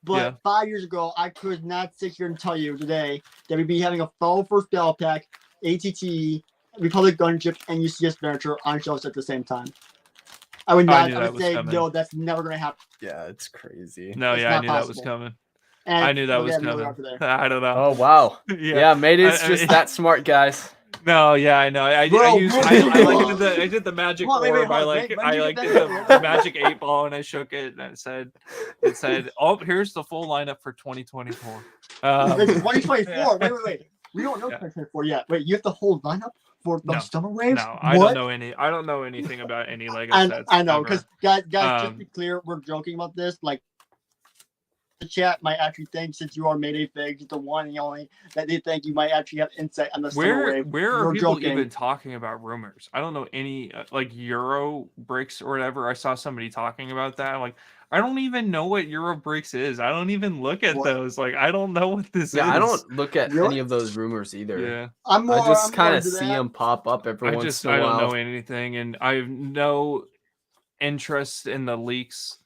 but Yeah. 5 years ago, I could not sit here and tell you today that we'd be having a fall first battle pack, ATT, Republic Gunship, and UCS furniture on shelves at the same time. I would not. knew I that would was say coming. no. That's never going to happen. Yeah, it's crazy. No, It's yeah, I not knew that was possible. coming. And I knew that look was at me where we coming. are today. I don't know. Oh wow. Yeah, Mayday's I just mean- that smart, guys. No, yeah, I know. I Bro, used bro, I like bro. did the magic Hold on, wait, orb. hold I on. like When I did you like get did that? the magic 8-ball, and I shook it, and it said, oh, here's the full lineup for 2024. Wait, 2024. Wait. We don't know Yeah. 2024 yet. Wait, you have the whole lineup for the No. summer waves? No, I What? don't know anything about any Lego I sets. know, ever. because guys, just to be Um, clear, we're joking about this. Like, the chat might actually think, since you are Mayday Figs, the one and only, that they think you might actually have insight on the summer wave. where are We're people joking. even talking about rumors? I don't know any like Euro bricks or whatever. I saw somebody talking about that. I'm like, I don't even know what Euro bricks is. I don't even look at What? those. Like, I don't know what this is. Yeah, I don't look at Really? any of those rumors either. Yeah, I'm more. I just I'm more kind of into see that. them pop up every once in a I while. don't know anything, and I have no interest in the leaks.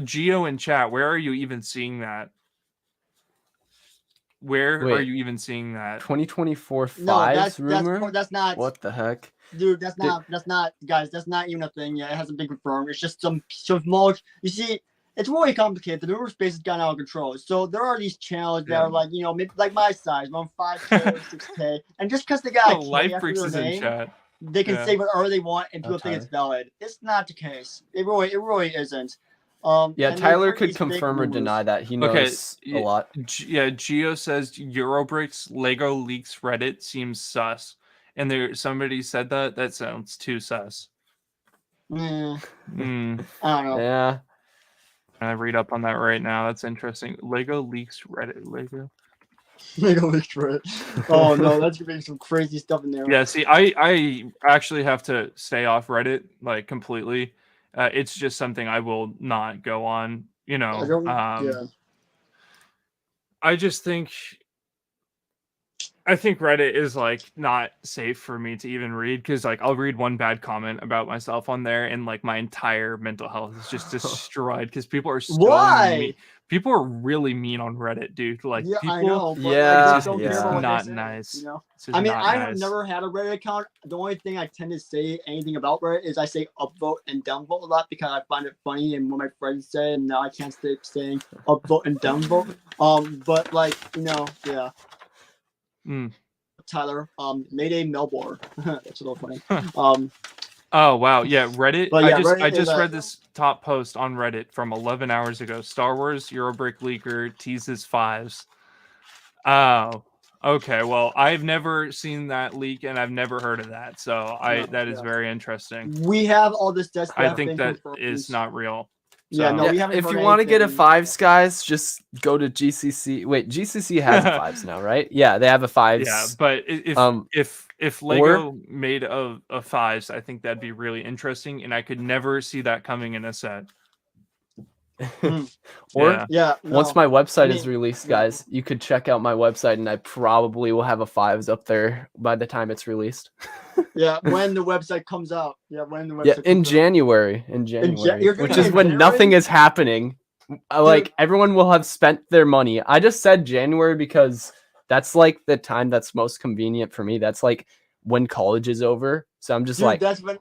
Geo in chat, where are you even seeing that? Where are Wait. you even seeing that? 2024 No, fives rumor? that's not. What the heck? Dude, that's not, guys, that's not even a thing yet. It hasn't been confirmed. It's just some small, you see, it's really complicated. The rumor space has gotten out of control. So there are these channels that Yeah. are like, you know, maybe like my size, around 5K, 6K. And just because they got a Oh, K Life after Freaks their is in name, chat. they can Yeah. say whatever they want and people Oh, think it's Tyler. valid. It's not the case. It really isn't. Yeah, and they've Tyler heard could these fake confirm or rumors. deny that. He knows Okay, a lot. Yeah, Geo says Eurobricks Lego leaks Reddit seems sus, and somebody said that sounds too sus. Mm, Hmm. I don't know. Yeah. I read up on that right now. That's interesting. Lego leaks Reddit. Lego. Lego leaks Reddit. Oh no, that's gonna be some crazy stuff in there. Yeah. See, I actually have to stay off Reddit like completely. It's just something I will not go on. You know. I don't. Yeah. I just think Reddit is like not safe for me to even read, because like I'll read one bad comment about myself on there and like my entire mental health is just destroyed because people are so Why? mean. People are really mean on Reddit, dude. Like Yeah, people, I know. But Yeah, I it's just don't yeah. care about what they not say, nice. You know? it's just I mean, not I have nice. never had a Reddit account. The only thing I tend to say anything about Reddit is I say upvote and downvote a lot because I find it funny and what my friends say, and now I can't stay saying upvote and downvote. But like, you know, yeah. Mm. Tyler, Mayday Melbourne. That's a little funny. Oh wow, yeah, Reddit. But yeah, I Reddit just is, read this top post on Reddit from 11 hours ago. Star Wars Eurobrick leaker teases fives. Oh, okay. Well, I've never seen that leak and I've never heard of that. So that is yeah. very interesting. We have all this stuff. I think that is not real. Yeah, So- no, we Yeah, haven't if heard you want to get a anything. fives, guys, just go to GCC. Wait, GCC has a fives now, right? Yeah, they have a fives. Yeah, but if Lego made a fives, I think that'd be really interesting, and I could never see that coming in a set. Or Yeah. Yeah. No. once my website is mean, released, yeah. guys, you could check out my website, and I probably will have a fives up there by the time it's released. Yeah, when the website comes out. Yeah, when the website Yeah, comes in out. January. In January, you're gonna which be is in when January? nothing is happening. Like everyone will have spent their money. I just said January because that's like the time that's most convenient for me. That's like when college is over. So I'm just Dude, like, that's when.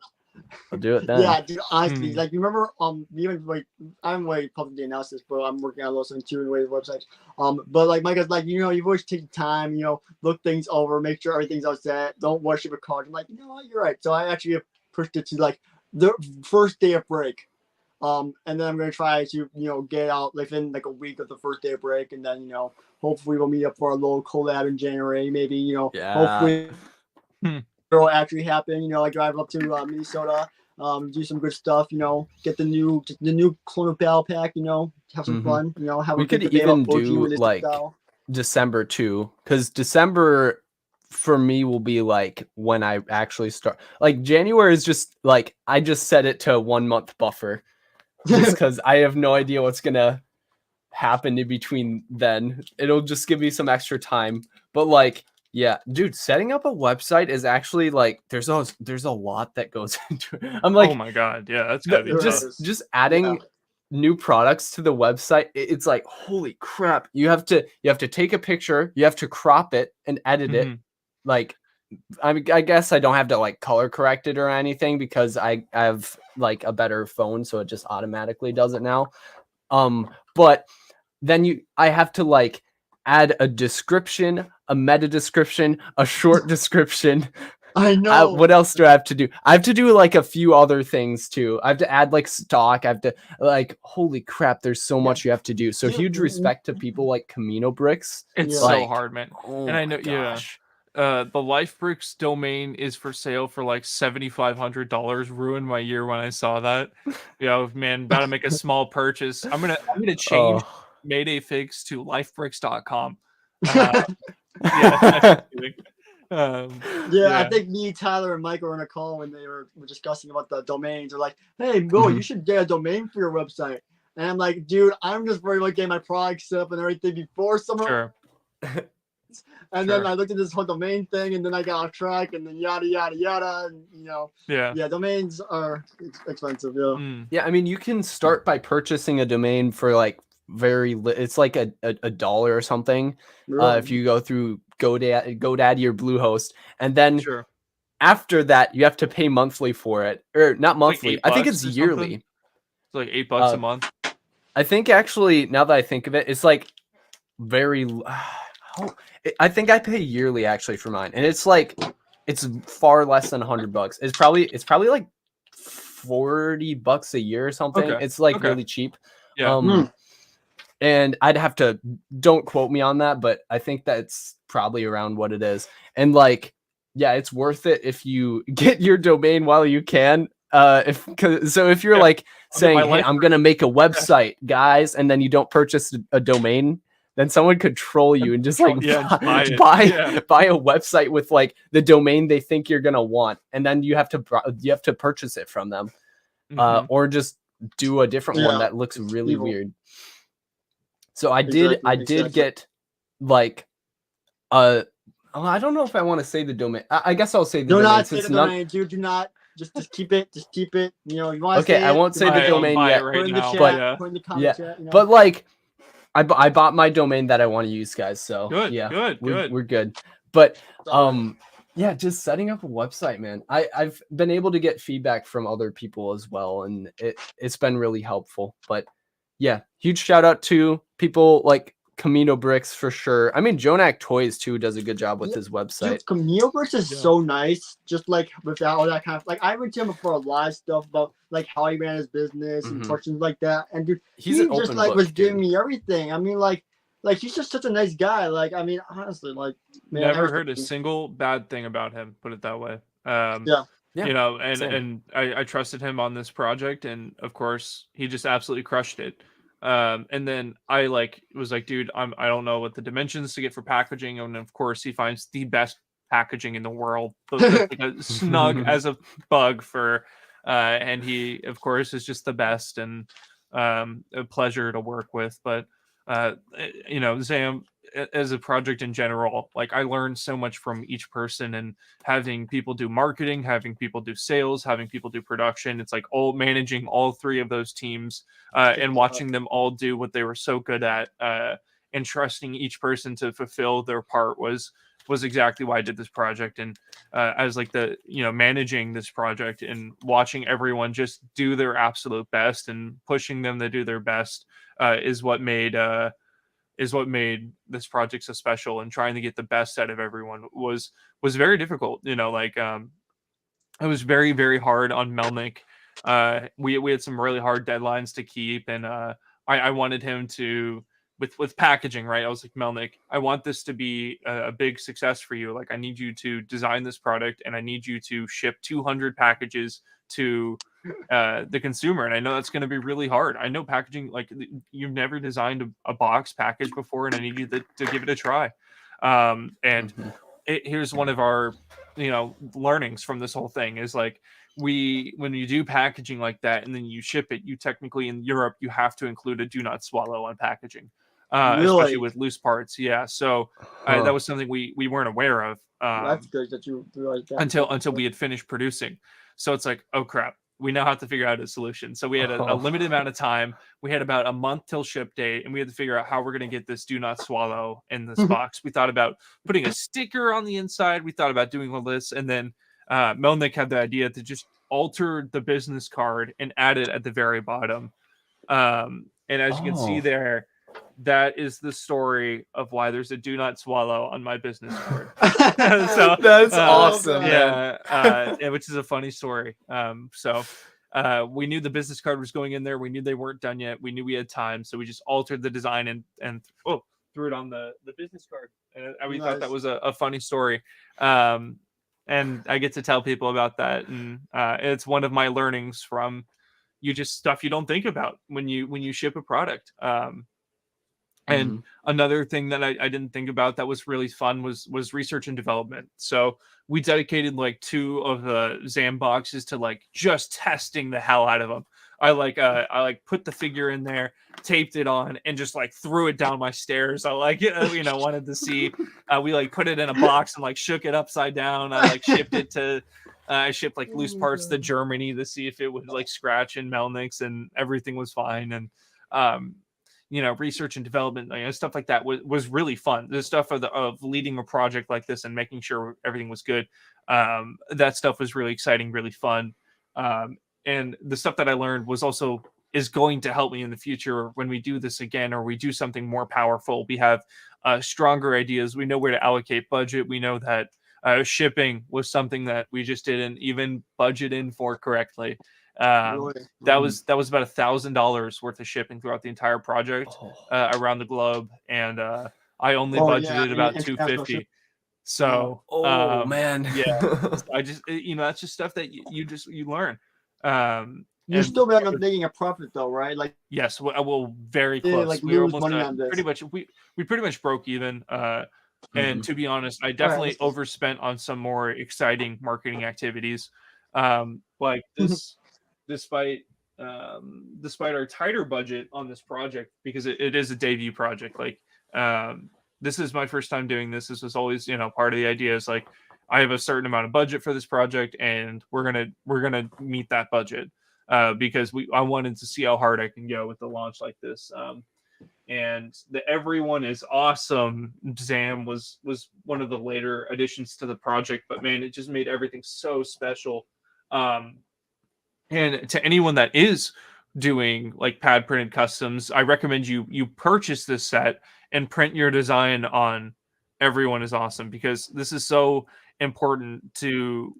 I'll do it then. Yeah, dude. Honestly, Hmm. like remember, even like I'm like publicly announced this, but I'm working on Welson too in ways websites. But like Micah's like, you know, you always take time, you know, look things over, make sure everything's all set. Don't worship a college. I'm like, you know what, you're right. So I actually have pushed it to like the first day of break. And then I'm gonna try to, you know, get out within like a week of the first day of break, and then, you know, hopefully we'll meet up for a little collab in January. Maybe, you know, Yeah. hopefully Hmm. it will actually happen. You know, I drive up to Minnesota. do some good stuff. Get the new Clone Battle Pack. Have some fun. Have We a good could debate about even OG do realistic like style. December too, because December for me will be like when I actually start. Like January is just like I just set it to a 1 month buffer, just because I have no idea what's gonna happen in between then. It'll just give me some extra time. But like, yeah, dude, setting up a website is actually like there's a lot that goes into it. I'm Oh like, my god, yeah, that's gotta be There tough. is. just Yeah. adding new products to the website. It's like holy crap. You have to take a picture, you have to crop it and edit it. Like I guess I don't have to like color correct it or anything because I have like a better phone, so it just automatically does it now. But then I have to like add a description, a meta description, a short description. I know. What else do I have to do? I have to do like a few other things too. I have to add like stock. I have to like, holy crap, there's so much you have to do. So Dude, huge respect to people like Camino Bricks. It's Yeah. so Like, hard, man. oh And I know, my gosh. the LifeBricks domain is for sale for like $7,500. Ruined my year when I saw that. Man, about to make a small purchase. I'm gonna change Oh. Mayday Figs to lifebricks.com. Yeah, I'm just kidding. Yeah, I think me, Tyler, and Mike were on a call when they were discussing about the domains. They're like, "Hey, Bill, you should get a domain for your website." And I'm like, "Dude, I'm just worried about getting my product set up and everything before someone." Sure. And then I looked at this whole domain thing, and then I got off track, and then yada yada yada, and Yeah. domains are expensive. Yeah. Yeah, I mean, you can start by purchasing a domain for like it's like a dollar or something. If you go through GoDaddy or Bluehost, and then Sure. after that you have to pay monthly for it, or not monthly. Like I think it's $8 or yearly. something? It's like $8 a month. I think actually, now that I think of it, it's like very. I think I pay yearly actually for mine, and it's like it's far less than $100. It's probably like $40 a year or something. Okay. It's like Okay. really cheap. Yeah. And I'd have to, don't quote me on that, but I think that's probably around what it is. And like, yeah, it's worth it if you get your domain while you can. If you're like saying, "Hey, I'm gonna make a website, guys," and then you don't purchase a domain, then someone could troll you and just like buy a website with like the domain they think you're gonna want, and then you have to purchase it from them, or just do a different one that looks really weird. So I did get like I don't know if I want to say the domain. I guess I'll say the domain. Do not say the domain, dude. Do not. Just keep it. Just keep it. You want to okay, say I won't say the domain yet. Put in the chat. But, put in the comment chat. But like, I bought my domain that I want to use, guys. So good. We're good. But yeah, just setting up a website, man. I've been able to get feedback from other people as well, and it's been really helpful. But yeah, huge shout out to people like Camino Bricks for sure. I mean, Jonak Toys too does a good job with his website. Dude, Camino Bricks is so nice. Just like without all that kind of like, I went to him for a lot of stuff about like how he ran his business and questions like that. And dude, he just like was giving me everything. I mean, like he's just such a nice guy. Like, I mean, honestly, like, man, never heard a single bad thing about him. Put it that way. And I trusted him on this project, and of course, he just absolutely crushed it. And then I was like, dude, I don't know what the dimensions to get for packaging, and of course, he finds the best packaging in the world, like snug as a bug for, and he of course is just the best and a pleasure to work with. But Sam, as a project in general, like I learned so much from each person, and having people do marketing, having people do sales, having people do production. It's like managing all three of those teams, and watching them all do what they were so good at, and trusting each person to fulfill their part was exactly why I did this project. And as like managing this project and watching everyone just do their absolute best and pushing them to do their best is what made this project so special. And trying to get the best out of everyone was very difficult. It was very, very hard on Melnick. We had some really hard deadlines to keep, and I wanted him to with packaging, right? I was like, Melnick, I want this to be a big success for you. Like, I need you to design this product, and I need you to ship 200 packages to the consumer. And I know that's going to be really hard. I know packaging, like, you've never designed a box package before, and I need you to give it a try. And here's one of our, learnings from this whole thing is like, when you do packaging like that and then you ship it, you technically in Europe, you have to include a do not swallow on packaging, especially with loose parts. Yeah. So that was something we weren't aware of. That's good that you realized that. Until we had finished producing. So it's like, oh crap, we now have to figure out a solution. So we had a limited amount of time. We had about a month till ship date, and we had to figure out how we're going to get this do not swallow in this box. We thought about putting a sticker on the inside. We thought about doing all this, and then Melnick had the idea to just alter the business card and add it at the very bottom. And as you can see there, that is the story of why there's a do not swallow on my business card. So that's awesome. Yeah, which is a funny story. So we knew the business card was going in there. We knew they weren't done yet. We knew we had time, so we just altered the design and threw it on the business card. And we thought that was a funny story. And I get to tell people about that, and it's one of my learnings from stuff you don't think about when you ship a product. And another thing that I didn't think about that was really fun was research and development. So we dedicated like 2 of the ZAM boxes to like just testing the hell out of them. I put the figure in there, taped it on, and just like threw it down my stairs. I wanted to see. We like put it in a box and like shook it upside down. I like shipped it to. I shipped like loose parts to Germany to see if it would like scratch in Melnick's, and everything was fine. And research and development, stuff like that was really fun. The stuff of leading a project like this and making sure everything was good. That stuff was really exciting, really fun. And the stuff that I learned is going to help me in the future when we do this again, or we do something more powerful. We have stronger ideas. We know where to allocate budget. We know that shipping was something that we just didn't even budget in for correctly. That was about $1,000 worth of shipping throughout the entire project around the globe, and I only budgeted about $250. So man, I just that's just stuff that you learn. You're still making a profit though, right? Like, yes, well, very close. Like, we were lose money on this. Pretty much. We pretty much broke even. And to be honest, I definitely overspent on some more exciting marketing activities, like this. Despite our tighter budget on this project, because it is a debut project. Like, this is my first time doing this. This was always, part of the idea is like, I have a certain amount of budget for this project, and we're gonna meet that budget, because I wanted to see how hard I can go with the launch like this. And the Everyone is Awesome ZAM was one of the later additions to the project, but man, it just made everything so special. And to anyone that is doing like pad printed customs, I recommend you purchase this set and print your design on Everyone is Awesome, because this is so important to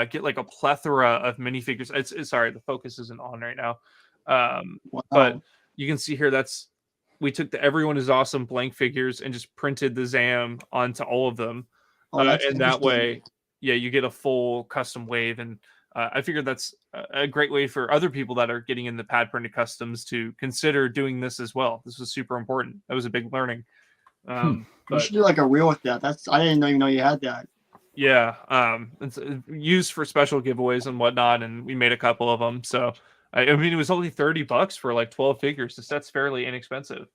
get like a plethora of minifigures. It's sorry, the focus isn't on right now. But you can see here we took the Everyone is Awesome blank figures and just printed the ZAM onto all of them. And that way, you get a full custom wave. And I figured that's a great way for other people that are getting into pad printed customs to consider doing this as well. This was super important. That was a big learning. You should do like a reel with that. I didn't even know you had that. Yeah, it's used for special giveaways and whatnot, and we made a couple of them. So I mean, it was only $30 for like 12 figures. So that's fairly inexpensive.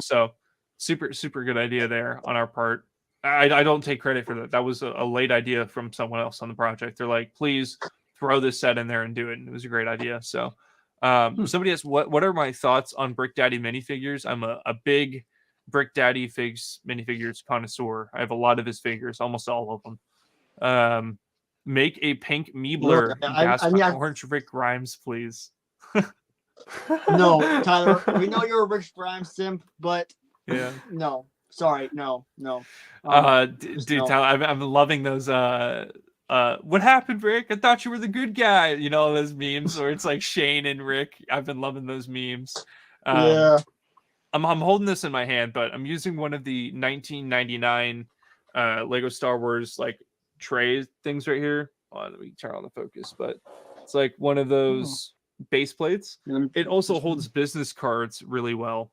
So super good idea there on our part. I don't take credit for that. That was a late idea from someone else on the project. They're like, please throw this set in there and do it. And it was a great idea. So somebody asked, what are my thoughts on Brick Daddy minifigures? I'm a big Brick Daddy minifigures connoisseur. I have a lot of his figures, almost all of them. Make a pink Meebler orange Rick Grimes, please. No, Tyler, we know you're a Rick Grimes simp, but yeah, no. Sorry, no. Dude, no. Tyler, I'm loving those. What happened, Rick? I thought you were the good guy. Those memes where it's like Shane and Rick. I've been loving those memes. Yeah. I'm holding this in my hand, but I'm using one of the 1999 Lego Star Wars like tray things right here. Hold on, let me turn on the focus, but it's like one of those base plates. It also holds business cards really well.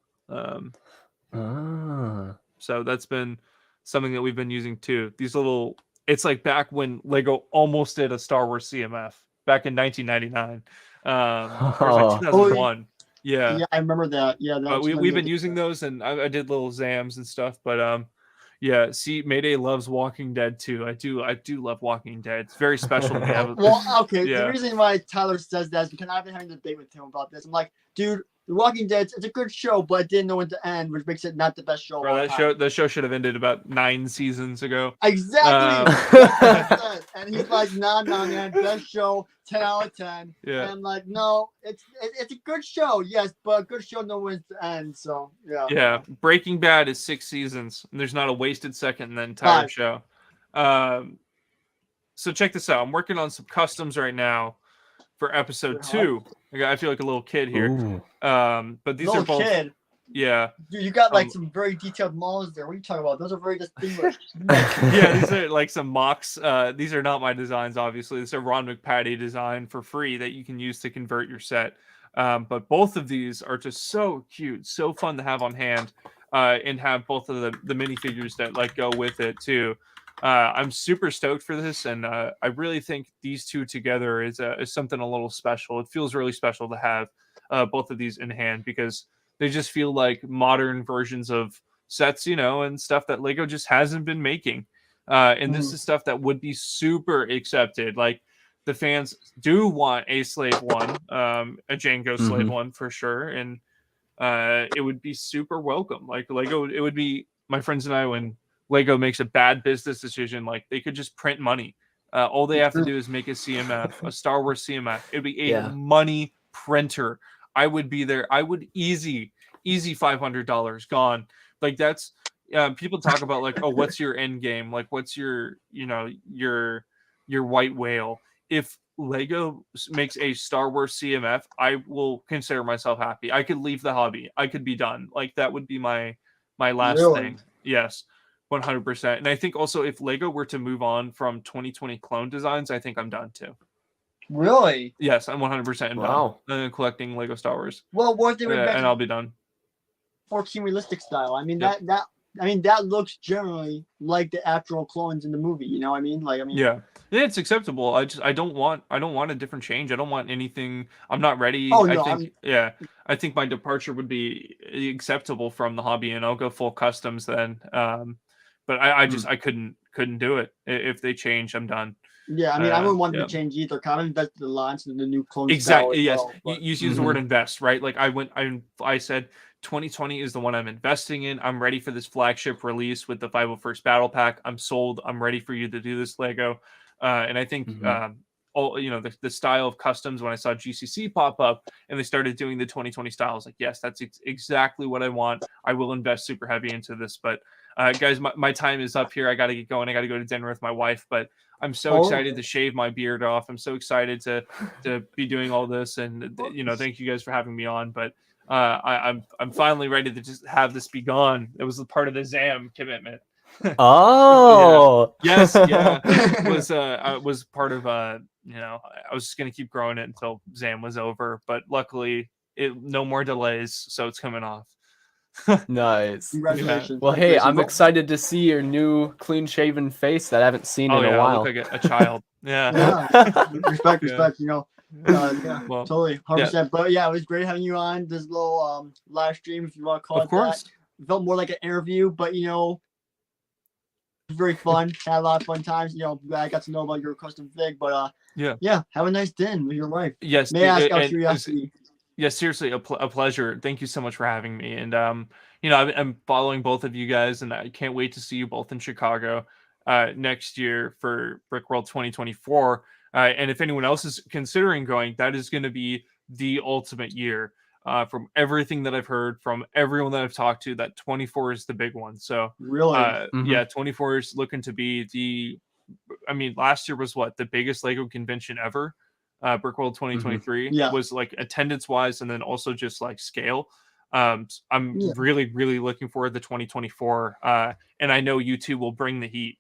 So that's been something that we've been using too. These little, it's like back when Lego almost did a Star Wars CMF back in 1999. Or it was like 2001. Yeah. Yeah, I remember that. Yeah, that But was we've been using those, and I did little Zams and stuff. But yeah. See, Mayday loves Walking Dead too. I do love Walking Dead. It's very special to me. Well, okay. Yeah. The reason why Tyler says that is because I've been having a debate with him about this. I'm like, dude, The Walking Dead, it's a good show, but it didn't know when to end, which makes it not the best show. Bro, that show should have ended about 9 seasons ago. Exactly. And he's like, nah, man, best show, 10 out of 10. Yeah. And I'm like, no, it's a good show, yes, but a good show no when to end. So yeah. Yeah. Breaking Bad is 6 seasons, and there's not a wasted second in the entire show. So check this out. I'm working on some customs right now for episode 2. I feel like a little kid here. Ooh. But these are both. Kid. Yeah. Dude, you got like some very detailed models there. What are you talking about? Those are very distinguished. Yeah, these are like some mocks. These are not my designs, obviously. These are Ron McPatty design for free that you can use to convert your set. But both of these are just so cute, so fun to have on hand, and have both of the minifigures that like go with it too. I'm super stoked for this, and I really think these two together is something a little special. It feels really special to have both of these in hand because they just feel like modern versions of sets, and stuff that Lego just hasn't been making. And this is stuff that would be super accepted. Like the fans do want a Slave one, a Django Slave one for sure, and it would be super welcome. Like Lego, it would be my friends and I when Lego makes a bad business decision, like they could just print money. All they have to do is make a CMF, a Star Wars CMF. It'd be a money printer. I would be there. I would easy $500 gone. Like that's people talk about like, oh, what's your end game? Like what's your your white whale? If Lego makes a Star Wars CMF, I will consider myself happy. I could leave the hobby. I could be done. Like that would be my last thing. Yes. 100%. And I think also if Lego were to move on from 2020 clone designs, I think I'm done too. Really? Yes, I'm 100% done collecting Lego Star Wars. Well, what if they went back and I'll be done. 14 realistic style? I mean that looks generally like the actual clones in the movie. You know what I mean? Yeah, it's acceptable. I don't want a different change. I don't want anything. I'm not ready. Oh, no, I think my departure would be acceptable from the hobby, and I'll go full customs then. But I just I couldn't do it. If they change, I'm done. Yeah, I mean, I wouldn't want to change either. Kind of invest the launch in the new clone. Exactly. Yes, you use the word invest, right? Like I said, 2020 is the one I'm investing in. I'm ready for this flagship release with the 501st Battle Pack. I'm sold. I'm ready for you to do this, Lego. And I think the style of customs, when I saw GCC pop up and they started doing the 2020 style, I was like, yes, that's exactly what I want. I will invest super heavy into this. But guys, my time is up here. I got to get going. I got to go to dinner with my wife, but I'm so excited to shave my beard off. I'm so excited to be doing all this. And, thank you guys for having me on, but I'm finally ready to just have this be gone. It was a part of the ZAM commitment. Oh, yes, yeah. It was part of I was just gonna keep growing it until ZAM was over, but luckily no more delays, so it's coming off. Nice. Congratulations. Well, hey, I'm excited to see your new clean-shaven face that I haven't seen in a while. I look like a child. Yeah. Respect. Well, totally, 100%. Yeah. But yeah, it was great having you on this little live stream, if you want to call it that. It felt more like an interview, but very fun. Had a lot of fun times. I got to know about your custom fig, but yeah. Have a nice din with your wife. Yes. May I ask out of curiosity? Yes, seriously, a pleasure. Thank you so much for having me. And I'm following both of you guys, and I can't wait to see you both in Chicago next year for Brick World 2024. And if anyone else is considering going, that is going to be the ultimate year. From everything that I've heard from everyone that I've talked to, that 24 is the big one. So really, 24 is looking to be last year was the biggest Lego convention ever. Brick World 2023 was like attendance wise, and then also just like scale. I'm Yeah. really, really looking forward to 2024. And I know you two will bring the heat.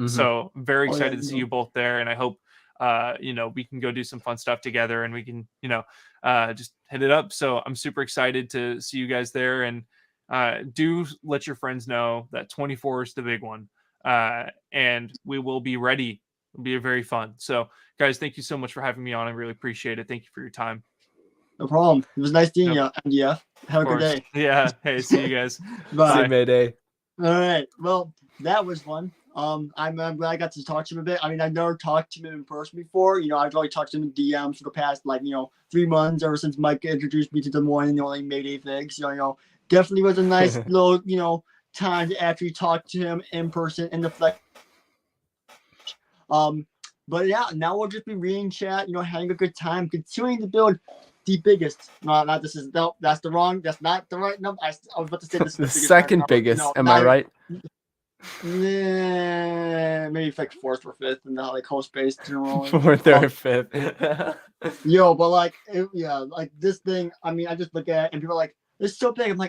So very Oh, yeah, excited to see you both there. And I hope, we can go do some fun stuff together and we can, just hit it up. So I'm super excited to see you guys there. And do let your friends know that 24 is the big one. And we will be ready. It'll be very fun. So, guys, thank you so much for having me on. I really appreciate it. Thank you for your time. No problem. It was nice seeing Yep. you, MDF. Have a good day. Yeah. Hey, see you guys. Bye. See you, Mayday. All right. Well, that was fun. I'm glad I got to talk to him a bit. I mean, I've never talked to him in person before. I've only talked to him in DMs for the past 3 months, ever since Mike introduced me to the morning, Mayday things. Definitely was a nice little, time to actually talk to him in person in the flex. But yeah, now we'll just be reading chat, having a good time, continuing to build the biggest. That's not the right number. I was about to say this is the second biggest. Am I right? Yeah, maybe like fourth or fifth in the host base generally. Fourth or fifth. But this thing. I mean, I just look at it and people are like, "It's so big." And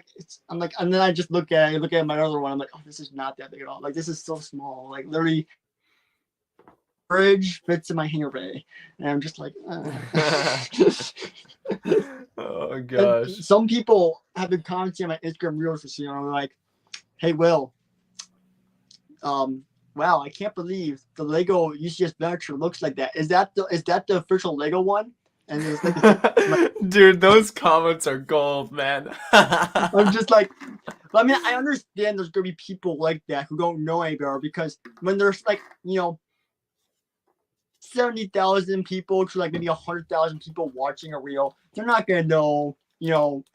then I just look at my other one. I'm like, "Oh, this is not that big at all. Like, this is so small. Like, literally, fridge fits in my hanger bay." And I'm just like, oh gosh. And some people have been commenting on my Instagram reels this year. Like, "Hey, Will. Wow, I can't believe the Lego UCS Venture looks like that. Is that the official Lego one?" And it's like, dude, those comments are gold, man. I'm just like, I mean, I understand there's gonna be people like that who don't know any better, because when there's 70,000 people to maybe 100,000 people watching a reel, they're not gonna know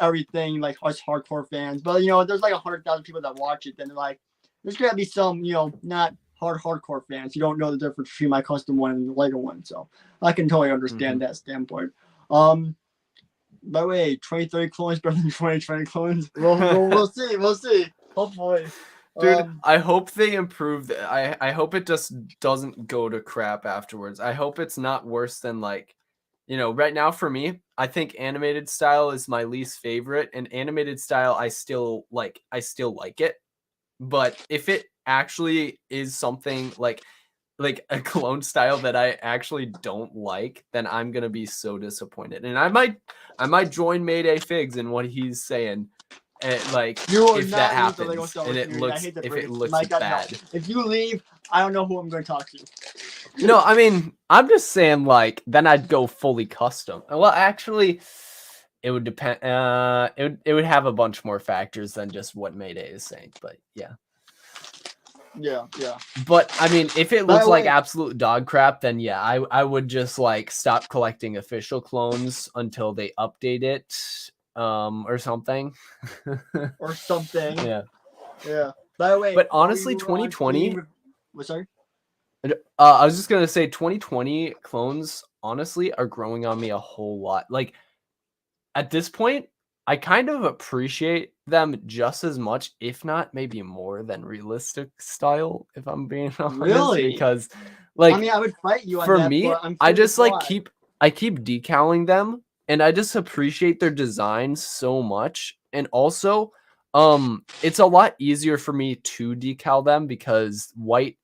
everything like us hardcore fans. But there's 100,000 people that watch it, then they're like, there's gonna be some not hardcore fans. You don't know the difference between my custom one and the Lego one, so I can totally understand that standpoint. By the way, 2030 clones better than 2020 clones. We'll see. Hopefully, dude. I hope they improve. I hope it just doesn't go to crap afterwards. I hope it's not worse than right now for me. I think animated style is my least favorite, and animated style I still like it. But if it actually is something like a clone style that I actually don't like, then I'm gonna be so disappointed. And I might join Mayday Figs in what he's saying. If that happens and it looks bad. No. If you leave, I don't know who I'm going to talk to. No, I mean, I'm just saying then I'd go fully custom. Well, actually, it would depend. It would have a bunch more factors than just what Mayday is saying. But yeah. Yeah. But I mean, if it looks like absolute dog crap, then yeah, I would just stop collecting official clones until they update it, or something. Yeah. By the way, but honestly, 2020. Sorry. I was just gonna say 2020 clones honestly are growing on me a whole lot. At this point, I kind of appreciate them just as much, if not maybe more, than realistic style, if I'm being honest. Really? Because I mean, I would fight you on for that, me, but I'm I just keep decaling them, and I just appreciate their designs so much. And also, it's a lot easier for me to decal them because white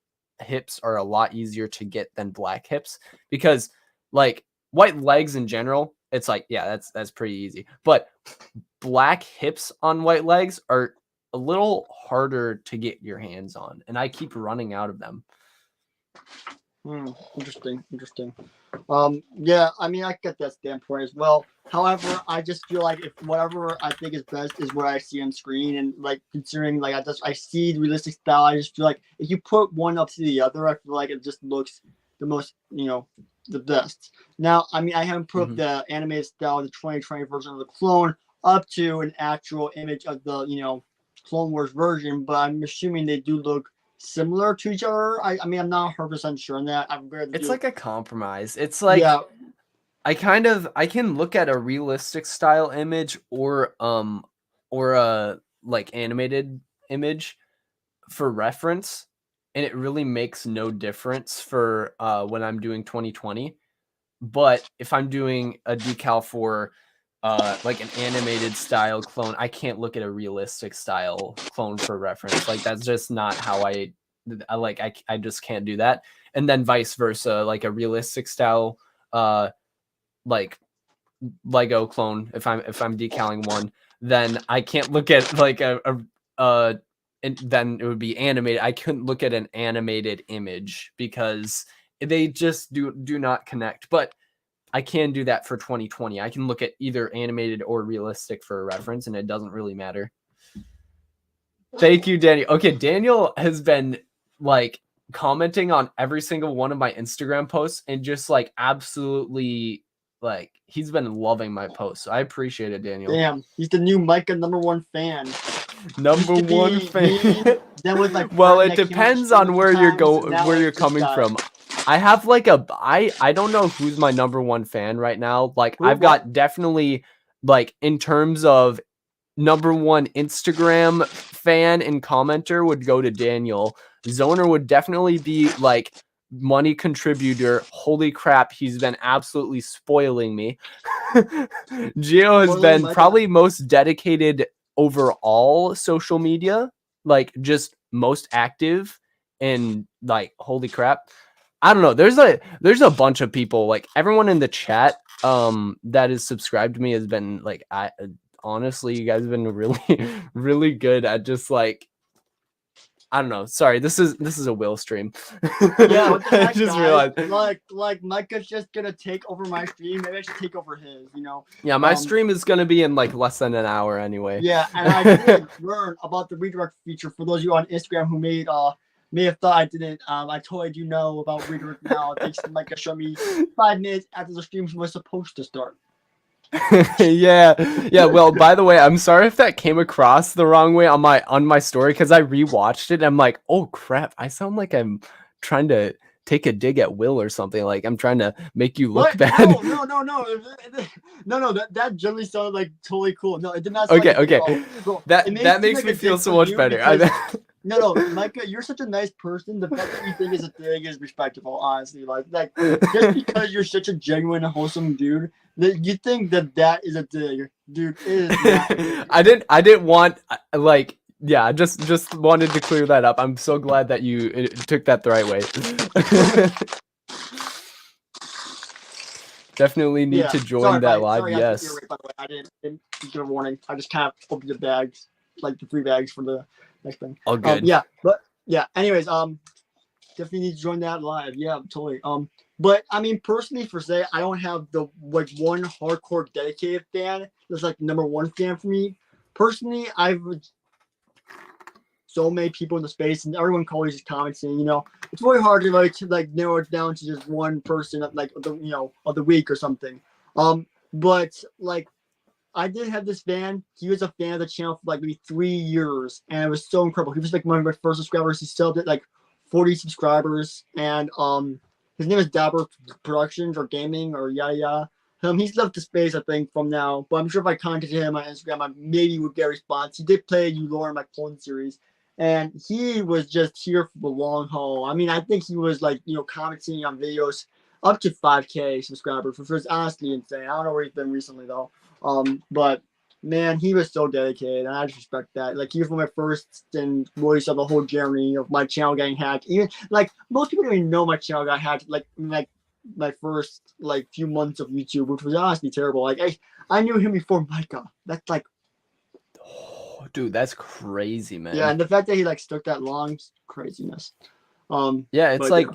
hips are a lot easier to get than black hips, because white legs in general, it's that's pretty easy. But black hips on white legs are a little harder to get your hands on, and I keep running out of them. Interesting. Yeah, I mean, I get that standpoint as well. However, I just feel like if whatever I think is best is what I see on screen, and considering I see the realistic style, I just feel like if you put one up to the other, I feel like it just looks the most, the best. Now, I mean, I haven't put up the animated style, the 2020 version of the clone, up to an actual image of the, Clone Wars version, but I'm assuming they do look similar to each other. I mean, I'm not 100% sure on that. It's like a compromise. It's yeah. I can look at a realistic style image or a animated image for reference, and it really makes no difference for when I'm doing 2020. But if I'm doing a decal for like an animated style clone. I can't look at a realistic style clone for reference. Like that's just not how I just can't do that. And then vice versa, like a realistic style like Lego clone, if I'm decaling one, then I can't look at like and then it would be animated. I couldn't look at an animated image because they just do not connect. But I can do that for 2020. I can look at either animated or realistic for a reference, and it doesn't really matter. Thank you, Daniel. Okay, Daniel has been like commenting on every single one of my Instagram posts and just like absolutely like he's been loving my posts. So I appreciate it, Daniel. Damn, he's the new Micah #1 fan. Number one fan. Then with like well, it depends on where you're coming from. I have like I don't know who's my #1 fan right now. Like I've got definitely like in terms of #1 Instagram fan and commenter would go to Daniel. Zoner would definitely be like money contributor. Holy crap, he's been absolutely spoiling me. Gio has been probably most dedicated overall social media, like just most active, and like holy crap. I don't know. There's a bunch of people, like everyone in the chat that is subscribed to me has been like honestly, you guys have been really really good at just like I don't know. Sorry, this is a Will stream. Yeah, what the heck, I just guys? realized. Like Micah's just gonna take over my stream. Maybe I should take over his. You know. Yeah, my stream is gonna be in like less than an hour anyway. Yeah, and I did learn about the redirect feature. For those of you on Instagram who may have thought I didn't, I totally do know about redirect now. Thanks to Micah showed me 5 minutes after the stream was supposed to start. yeah. Well, by the way, I'm sorry if that came across the wrong way on my story because I rewatched it. And I'm like, oh crap, I sound like I'm trying to take a dig at Will or something. Like I'm trying to make you look bad. No. That generally sounded like totally cool. No, it did not. Sound Okay. That makes me feel so much better. No, Micah, you're such a nice person. The fact that you think is a thing is respectable, honestly. Like just because you're such a genuine, wholesome dude, that you think that is a dig, dude. It is not. I didn't want like. Yeah, I just wanted to clear that up. I'm so glad that you took that the right way. Definitely need to join that live. Sorry, yes. By the way, I didn't give a warning. I just kind of opened the bags, like the 3 bags for the next thing. All good. Anyways, definitely need to join that live. Yeah, totally. But I mean, personally, for say, I don't have the like one hardcore dedicated fan that's like #1 fan for me. Personally, I've so many people in the space, and everyone always just commenting. You know, it's really hard to narrow it down to just one person of the week or something. But like, I did have this fan. He was a fan of the channel for like maybe 3 years, and it was so incredible. He was like one of my first subscribers. He still did like 40 subscribers, and his name is Dabber Productions or Gaming or yada yada. He's left the space, I think, from now. But I'm sure if I contacted him on Instagram, I maybe would get a response. He did play Lore in my clone series, and he was just here for the long haul. I mean, I think he was like commenting on videos up to 5K subscribers, which was honestly insane. I don't know where he's been recently though. But man, he was so dedicated, and I just respect that. Like, he was one of my first and voice of the whole journey of my channel getting hacked. Even like most people don't even know my channel got hacked. Like my first like few months of YouTube, which was honestly terrible. Like I knew him before Micah. That's like, oh, dude, that's crazy, man. Yeah, and the fact that he like stuck that long, craziness. Yeah, it's like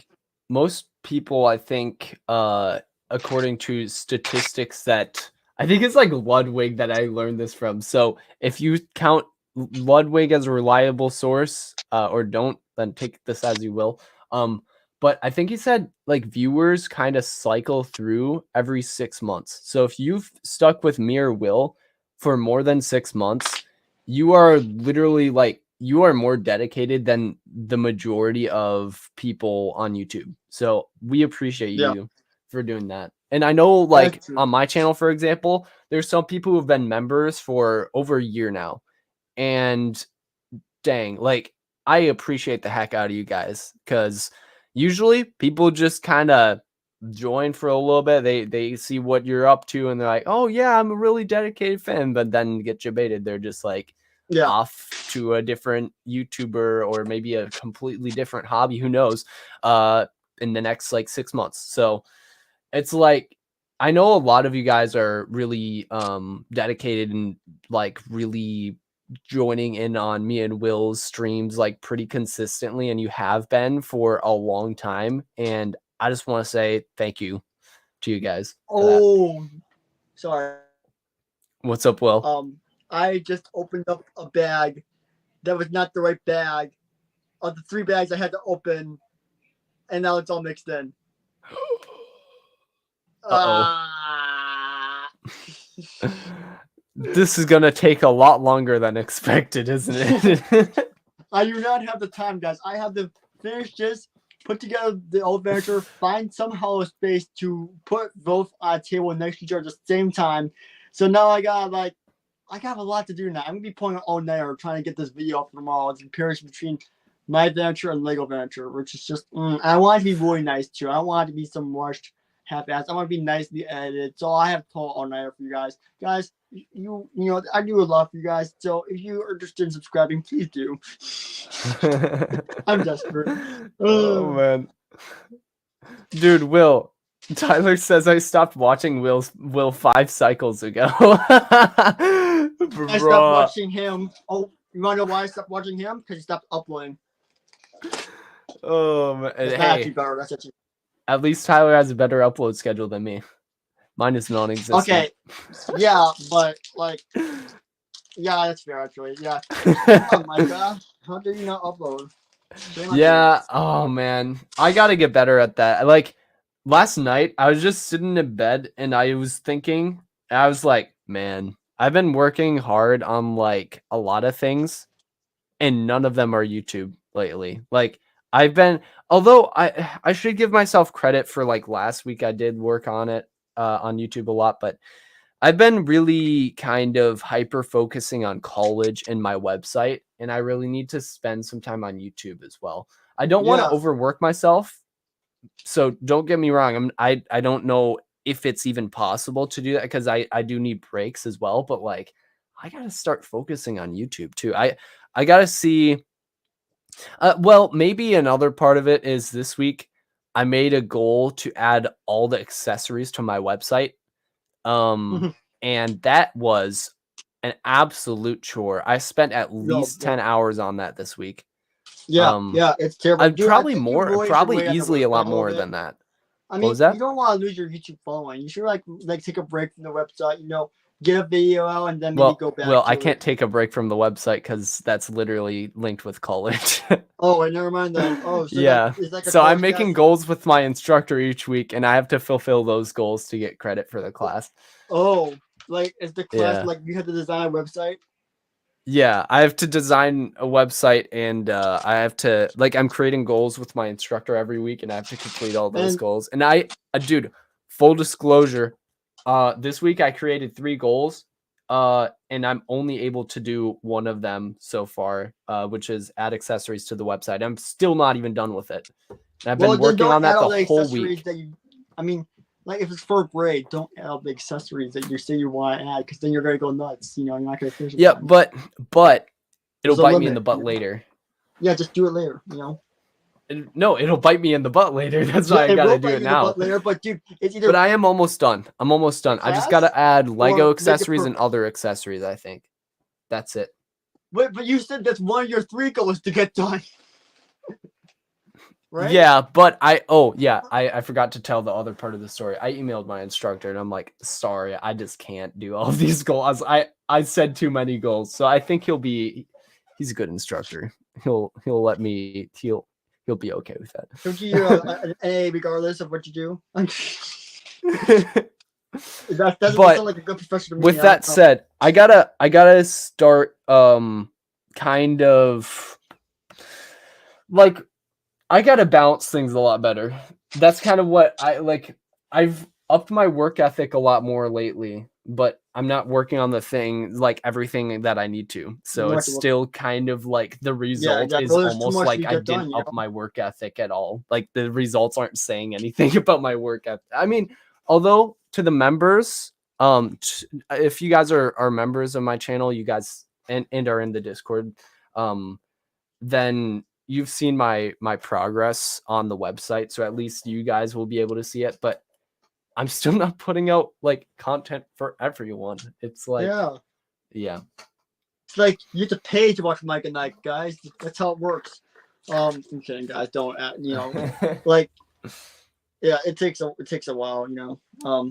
most people, I think, according to statistics that. I think it's like Ludwig that I learned this from. So if you count Ludwig as a reliable source, or don't, then take this as you will. But I think he said like viewers kind of cycle through every 6 months. So if you've stuck with me or Will for more than 6 months, you are literally like, you are more dedicated than the majority of people on YouTube. So we appreciate you for doing that. And I know, like, on my channel, for example, there's some people who've been members for over a year now. And dang, like, I appreciate the heck out of you guys. Because usually people just kind of join for a little bit. They see what you're up to, and they're like, "Oh yeah, I'm a really dedicated fan," but then get you baited. They're just like off to a different YouTuber or maybe a completely different hobby. Who knows? In the next like 6 months. So it's like, I know a lot of you guys are really dedicated and like really joining in on me and Will's streams like pretty consistently, and you have been for a long time. And I just want to say thank you to you guys. Oh, sorry. What's up, Will? I just opened up a bag that was not the right bag. Of the 3 bags I had to open, and now it's all mixed in. This is gonna take a lot longer than expected, isn't it? I do not have the time, guys. I have to finish this, put together the old furniture, find somehow a space to put both on a table next to each other at the same time. So now I got a lot to do now. I'm gonna be pulling an all-nighter trying to get this video up tomorrow. It's a comparison between my adventure and Lego Adventure, which is just I want it to be really nice too. I don't want it to be some rushed half-assed. I want to be nicely edited. So I have to pull all-nighter for you guys. Guys, you know I do a lot for you guys. So if you are interested in subscribing, please do. I'm desperate. Oh man, dude, Will. Tyler says I stopped watching Will 5 cycles ago. I stopped watching him. Oh, you want to know why I stopped watching him? Because he stopped uploading. Hey, at least Tyler has a better upload schedule than me. Mine is non-existent. Okay, yeah, but like, yeah, that's fair actually. Yeah. Oh my god, how did you not upload? Yeah. Oh man, I gotta get better at that. Like last night, I was just sitting in bed and I was thinking. I was like, man, I've been working hard on like a lot of things, and none of them are YouTube lately. Like I've been, although I should give myself credit for like last week I did work on it on YouTube a lot, but I've been really kind of hyper focusing on college and my website, and I really need to spend some time on YouTube as well. I don't want to overwork myself, so don't get me wrong. I don't know if it's even possible to do that because I do need breaks as well, but like I gotta start focusing on YouTube too. I gotta see. Well, maybe another part of it is this week I made a goal to add all the accessories to my website. And that was an absolute chore. I spent at least 10 hours on that this week. Yeah, it's terrible. Dude, probably easily a lot more than that. I mean, you don't want to lose your YouTube following. You should like take a break from the website, get a video out and then maybe go back. Well, I can't take a break from the website because that's literally linked with college. Oh, wait, never mind then. Oh, so yeah. So I'm making goals with my instructor each week, and I have to fulfill those goals to get credit for the class. Oh, like is the class like you have to design a website? Yeah, I have to design a website, and I have to I'm creating goals with my instructor every week, and I have to complete all those goals. And dude, full disclosure, this week I created 3 goals, and I'm only able to do one of them so far, which is add accessories to the website. I'm still not even done with it. And I've been working on that the whole week. Like if it's for a grade, don't add all the accessories that you say you want to add, because then you're gonna go nuts. You're not gonna finish it. Yeah, but it'll bite me in the butt later. Yeah, just do it later. No, it'll bite me in the butt later. That's why I gotta do it now. Later, but dude, it's either. But I am almost done. I just gotta add Lego accessories and other accessories. I think that's it. But you said that's one of your 3 goals to get done. Right? Yeah, but I forgot to tell the other part of the story. I emailed my instructor and I'm like, sorry, I just can't do all of these goals. I said too many goals, so I think he's a good instructor. He'll let me. He'll be okay with that. He'll give you an A regardless of what you do. That doesn't sound like a good professor to me. With that said, I gotta start kind of like. I gotta balance things a lot better. That's kind of what I like. I've upped my work ethic a lot more lately. but I'm not working on the thing like everything that I need to. So You have it's to work- still kind of like the result exactly. is Well, there's too almost much like to I get didn't done, you up know? my work ethic at all. Like the results aren't saying anything about my work ethic. I mean, although to the members, if you guys are members of my channel, you guys and are in the Discord, then you've seen my progress on the website. So at least you guys will be able to see it. But I'm still not putting out like content for everyone. It's like, yeah. It's like you have to pay to watch Mike and Night, guys. That's how it works. I'm kidding, guys. Don't you know? Like, yeah, it takes a while, you know.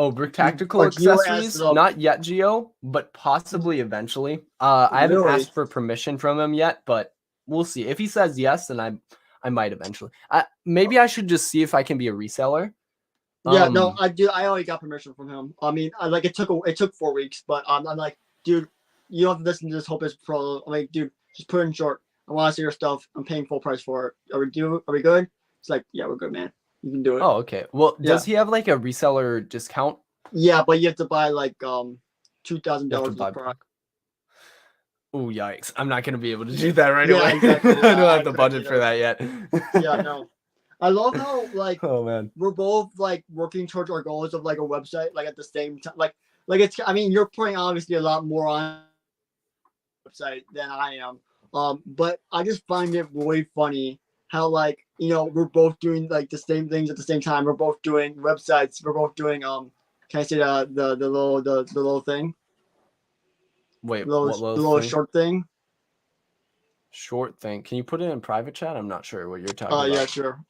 Oh, Brick Tactical Gio asked accessories? Not yet, Geo, but possibly eventually. I haven't Really? asked for permission from him yet, but we'll see. If he says yes, then I might eventually. Maybe I should just see if I can be a reseller. Yeah, no, I do. I already got permission from him. I mean, it took 4 weeks, but I'm like, dude, you don't have to listen to this whole business pro. I'm like, dude, just put it in short. I want to see your stuff. I'm paying full price for it. Are we good? It's like, yeah, we're good, man. You can do it. Oh, okay. Well, does he have like a reseller discount? Yeah, but you have to buy like $2,000 of the product. Oh, yikes. I'm not gonna be able to do that right Yeah, away. exactly. I don't have the budget for that yet. Yeah, no. I love how like oh man, we're both like working towards our goals of like a website like at the same time. Like it's, I mean, you're putting obviously a lot more on the website than I am. But I just find it really funny how like, you know, we're both doing like the same things at the same time. We're both doing websites. We're both doing can I say the little thing? Wait, the little thing? short thing. Short thing. Can you put it in private chat? I'm not sure what you're talking about. Yeah, sure.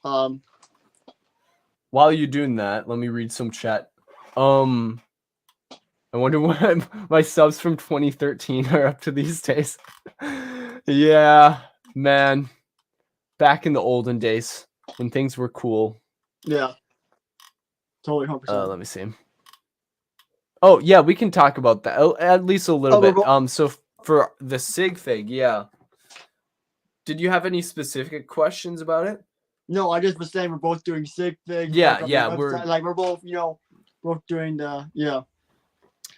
While you're doing that, let me read some chat. I wonder what my subs from 2013 are up to these days. Yeah, man. Back in the olden days when things were cool. Yeah. Totally 100%. Let me see. Oh, yeah, we can talk about that at least a little bit. So for the sig fig, yeah. Did you have any specific questions about it? No, I just was saying we're both doing sig figs. Yeah, we're both, you know, both doing the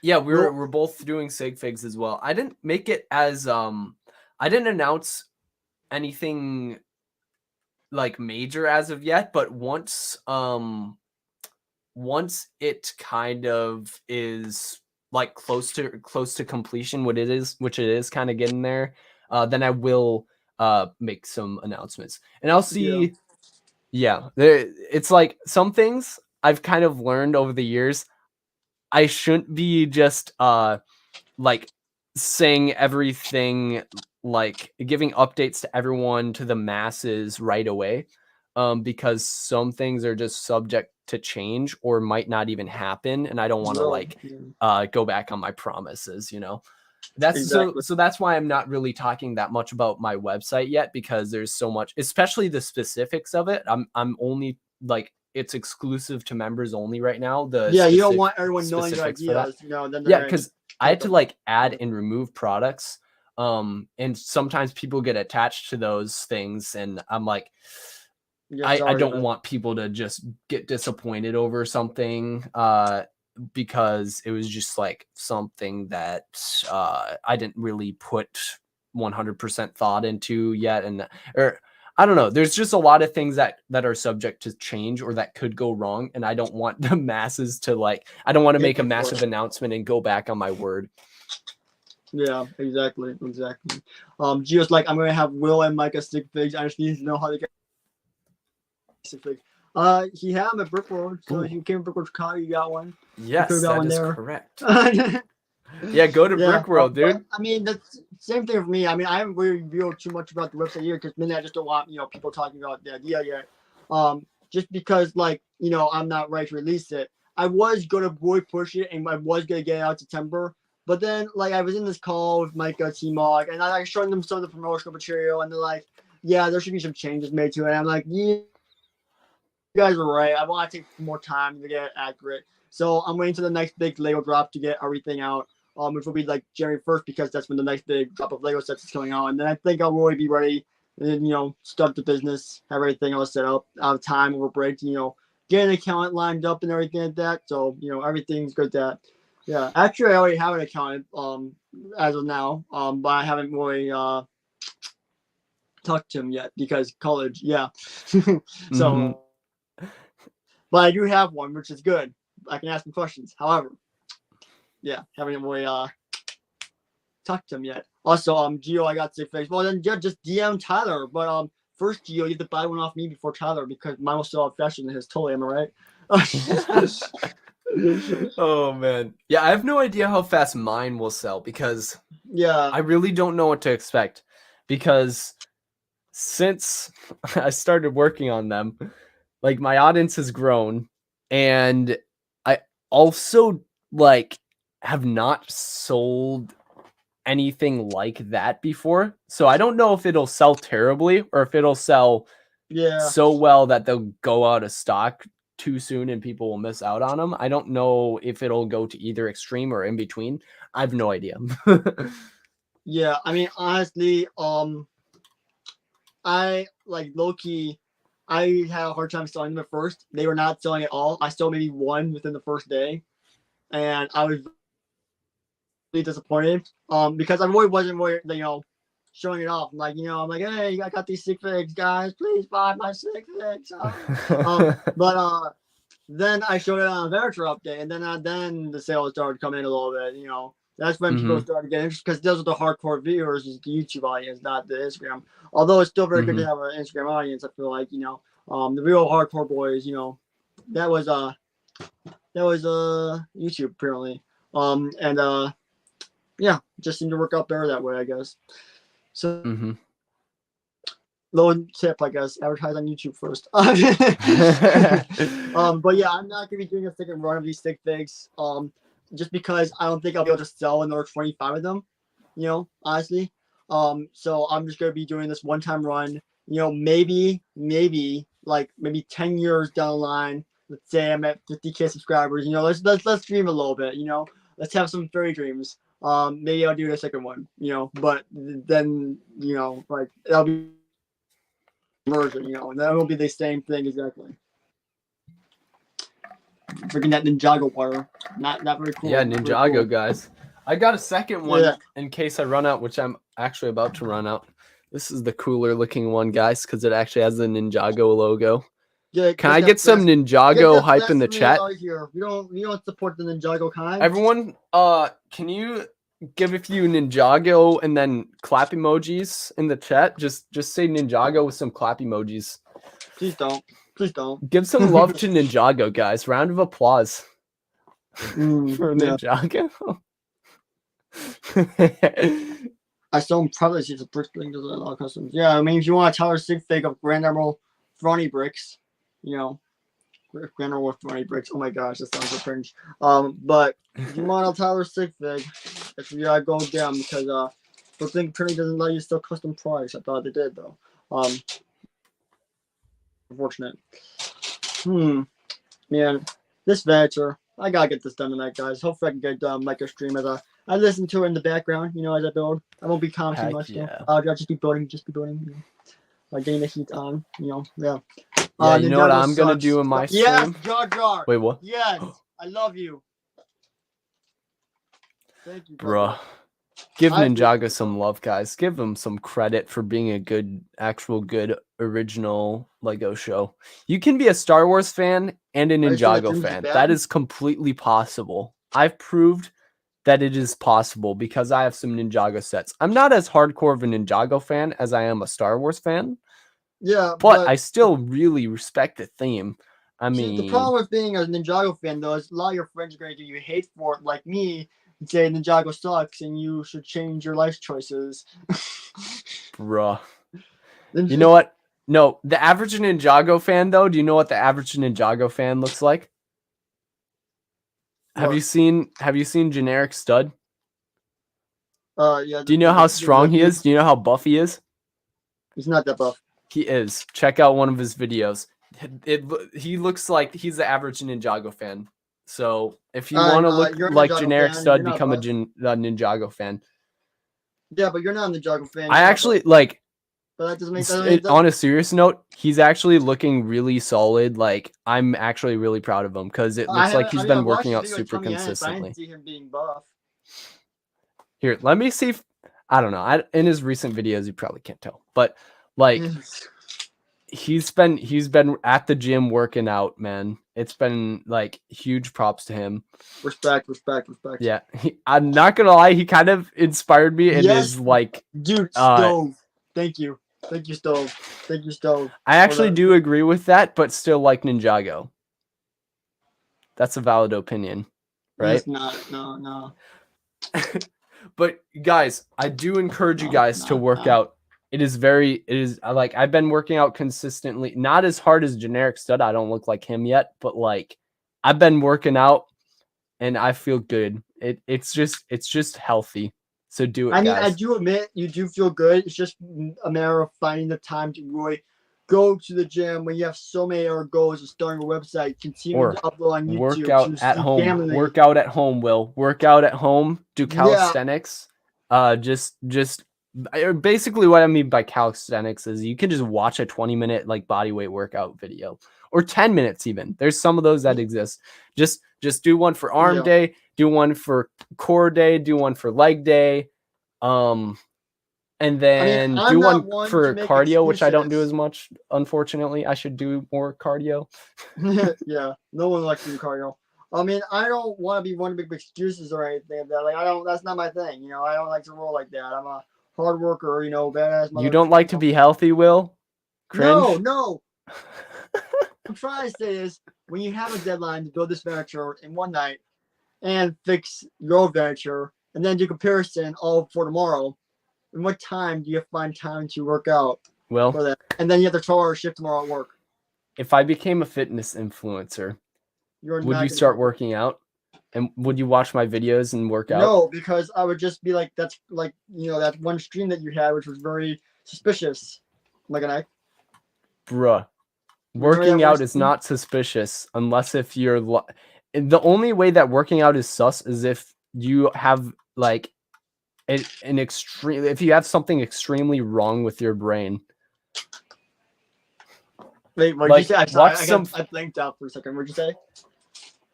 Yeah, we're both doing sig figs as well. I didn't make it as I didn't announce anything like major as of yet, but once it kind of is like close to completion, which it is kind of getting there, then I will make some announcements, and I'll see. Yeah, it's like some things I've kind of learned over the years. I shouldn't be just like saying everything, like giving updates to everyone, to the masses right away, because some things are just subject to change or might not even happen, and I don't want to go back on my promises, you know. That's exactly. so that's why I'm not really talking that much about my website yet, because there's so much, especially the specifics of it. I'm only like, it's exclusive to members only right now. You don't want everyone knowing your ideas, you know. Yeah, because I had to like add and remove products, and sometimes people get attached to those things, and I'm like, I don't want people to just get disappointed over something, because it was just like something that I didn't really put 100% thought into yet, or I don't know. There's just a lot of things that are subject to change or that could go wrong, and I don't want the masses to like. I don't want to make a massive announcement and go back on my word. Yeah, exactly. Gio's like, I'm gonna have Will and Micah stick figs. I just need to know how to get stick figs. He had them at Brickworld, so if you came to Brickworld Chicago, you got one. Yes, that is correct. Yeah, go to Brickworld, dude. I mean, that's same thing for me. I mean, I haven't really revealed too much about the website here because mainly I just don't want, you know, people talking about the idea yet. Just because, like, you know, I'm not ready to release it. I was gonna really push it, and I was gonna get it out in September. But then, like, I was in this call with Micah, T-Mog, and I showed them some of the promotional material, and they're like, "Yeah, there should be some changes made to it." And I'm like, "Yeah, you guys are right. I want to take more time to get it accurate." So I'm waiting to the next big Lego drop to get everything out. Which will be like January 1st, because that's when the next big drop of Lego sets is coming out. And then I think I'll really be ready and, you know, start the business, have everything all set up, out of time over break, you know, get an account lined up and everything like that. So everything's good. Yeah. Actually, I already have an account as of now. But I haven't really talked to him yet because college. Yeah. So, but I do have one, which is good. I can ask him questions. However, yeah, haven't really talked to him yet. Also, Gio, I got 6 figs. Well, then just DM Tyler. But first, Gio, you have to buy one off me before Tyler because mine will still have fashion in his totally. Am I right? Oh man, yeah, I have no idea how fast mine will sell because yeah, I really don't know what to expect because since I started working on them, like my audience has grown, and I also like have not sold anything like that before. So I don't know if it'll sell terribly or if it'll sell so well that they'll go out of stock too soon and people will miss out on them. I don't know if it'll go to either extreme or in between. I have no idea. Yeah, I mean, honestly, I like low-key, I had a hard time selling them at first. They were not selling at all. I sold maybe one within the first day, and I was really disappointed. Because I really wasn't really, showing it off. Like, I'm like, hey, I got these 6 figs, guys. Please buy my 6 figs. But then I showed it on a voucher update, and then the sales started coming in a little bit. That's when people started getting interested because those are the hardcore viewers, is the YouTube audience, not the Instagram. Although it's still very good to have an Instagram audience, I feel like the real hardcore boys, that was YouTube apparently, and yeah, just seemed to work out better that way, I guess. So. Low tip, I guess. Advertise on YouTube first. But yeah, I'm not gonna be doing a second run of these stick figs. Just because I don't think I'll be able to sell another 25 of them. Honestly. So I'm just gonna be doing this one-time run. Maybe 10 years down the line. Let's say I'm at 50K subscribers. Let's dream a little bit. Let's have some fairy dreams. Maybe I'll do the second one. But then that'll be version, and that will be the same thing exactly. Freaking that Ninjago water, not very cool. Yeah, Ninjago cool. Guys. I got a second one in case I run out, which I'm actually about to run out. This is the cooler looking one, guys, because it actually has the Ninjago logo. Yeah, can I get some Ninjago hype in the chat? We don't support the Ninjago kind. Everyone, can you give a few Ninjago and then clap emojis in the chat? Just say Ninjago with some clap emojis. Please don't. Give some love to Ninjago, guys. Round of applause for Ninjago. I still probably see the brick link to the law customs. Yeah, I mean, if you want a Tyler sig fig of Grand Admiral Throny bricks, Grand Admiral Throny bricks. Oh my gosh, that sounds so cringe. But if you want a Tyler sig fig, that's where you gotta go get them because Brooklyn Printing doesn't let you still custom price. I thought they did though. Unfortunate. Man, this voucher. I gotta get this done tonight, guys. Hopefully I can get like a stream as I listen to it in the background, as I build. I won't be commenting much. Yeah. I'll just be building. Like getting the heat on, yeah. Yeah, you know what I'm gonna do in my stream? Yes, Jar. Wait, what? Yes, I love you. Thank you, bruh. Give Ninjago some love, guys. Give him some credit for being a actual good original Lego show. You can be a Star Wars fan and a Ninjago fan. That is completely possible. I've proved that it is possible because I have some Ninjago sets. I'm not as hardcore of a Ninjago fan as I am a Star Wars fan. Yeah, but I still really respect the theme. I mean, the problem with being a Ninjago fan though is a lot of your friends are going to give you hate for it, like me, and say Ninjago sucks and you should change your life choices. Bruh. You know what? No, the average Ninjago fan though. Do you know what the average Ninjago fan looks like? What? Have you seen Generic Stud? Yeah. Do you know how strong he is? Do you know how buff he is? He's not that buff. He is. Check out one of his videos. He looks like he's the average Ninjago fan. So if you want to look like Generic Stud, become a Ninjago fan. Yeah, but you're not a Ninjago fan. I actually like. But that doesn't make On a serious note, he's actually looking really solid. Like, I'm actually really proud of him because it looks like he's been working out super consistently. I didn't see him being buff. Here, let me see if I don't know. In his recent videos, you probably can't tell, but like he's been at the gym working out, man. It's been like huge props to him. Respect. Yeah, I'm not gonna lie, he kind of inspired me and Yes. is like, dude, Stove. Thank you, Stove. Thank you, Stove. I actually do agree with that, but still like Ninjago. That's a valid opinion, right? It's not. No. But guys, I do encourage you guys to work out. It is like I've been working out consistently, not as hard as Generic Stud. I don't look like him yet, but like I've been working out and I feel good. It's just healthy. So do it, I mean, guys. I do admit you do feel good. It's just a matter of finding the time to really go to the gym when you have so many other goals of starting a website, continue to upload on YouTube. Work out at home. Family. Work out at home, Will. Work out at home. Do calisthenics. Yeah. Just basically what I mean by calisthenics is you can just watch a 20-minute like body weight workout video or 10 minutes even. There's some of those that exist. Just do one for arm day, do one for core day, do one for leg day. And then do one for cardio, which I don't do as much, unfortunately. I should do more cardio. Yeah, no one likes to do cardio. I mean, I don't want to be one of big excuses or anything. That like that's not my thing. You know, I don't like to roll like that. I'm a hard worker. You know, badass. You don't like to be healthy, Will? Cringe? No. I'm trying to say is when you have a deadline to build this venture in one night and fix your venture and then do comparison all for tomorrow. And what time do you find time to work out? Well, for that? And then you have the 12-hour shift tomorrow at work. If I became a fitness influencer, would you start working out? And would you watch my videos and work out? No, because I would just be like, that's like, you know, that one stream that you had, which was very suspicious. Like an eye. Bruh. Working out is not suspicious unless if you're... The only way that working out is sus is if you have like an extreme... If you have something extremely wrong with your brain. Wait, what did you say? I blanked out for a second. What did you say?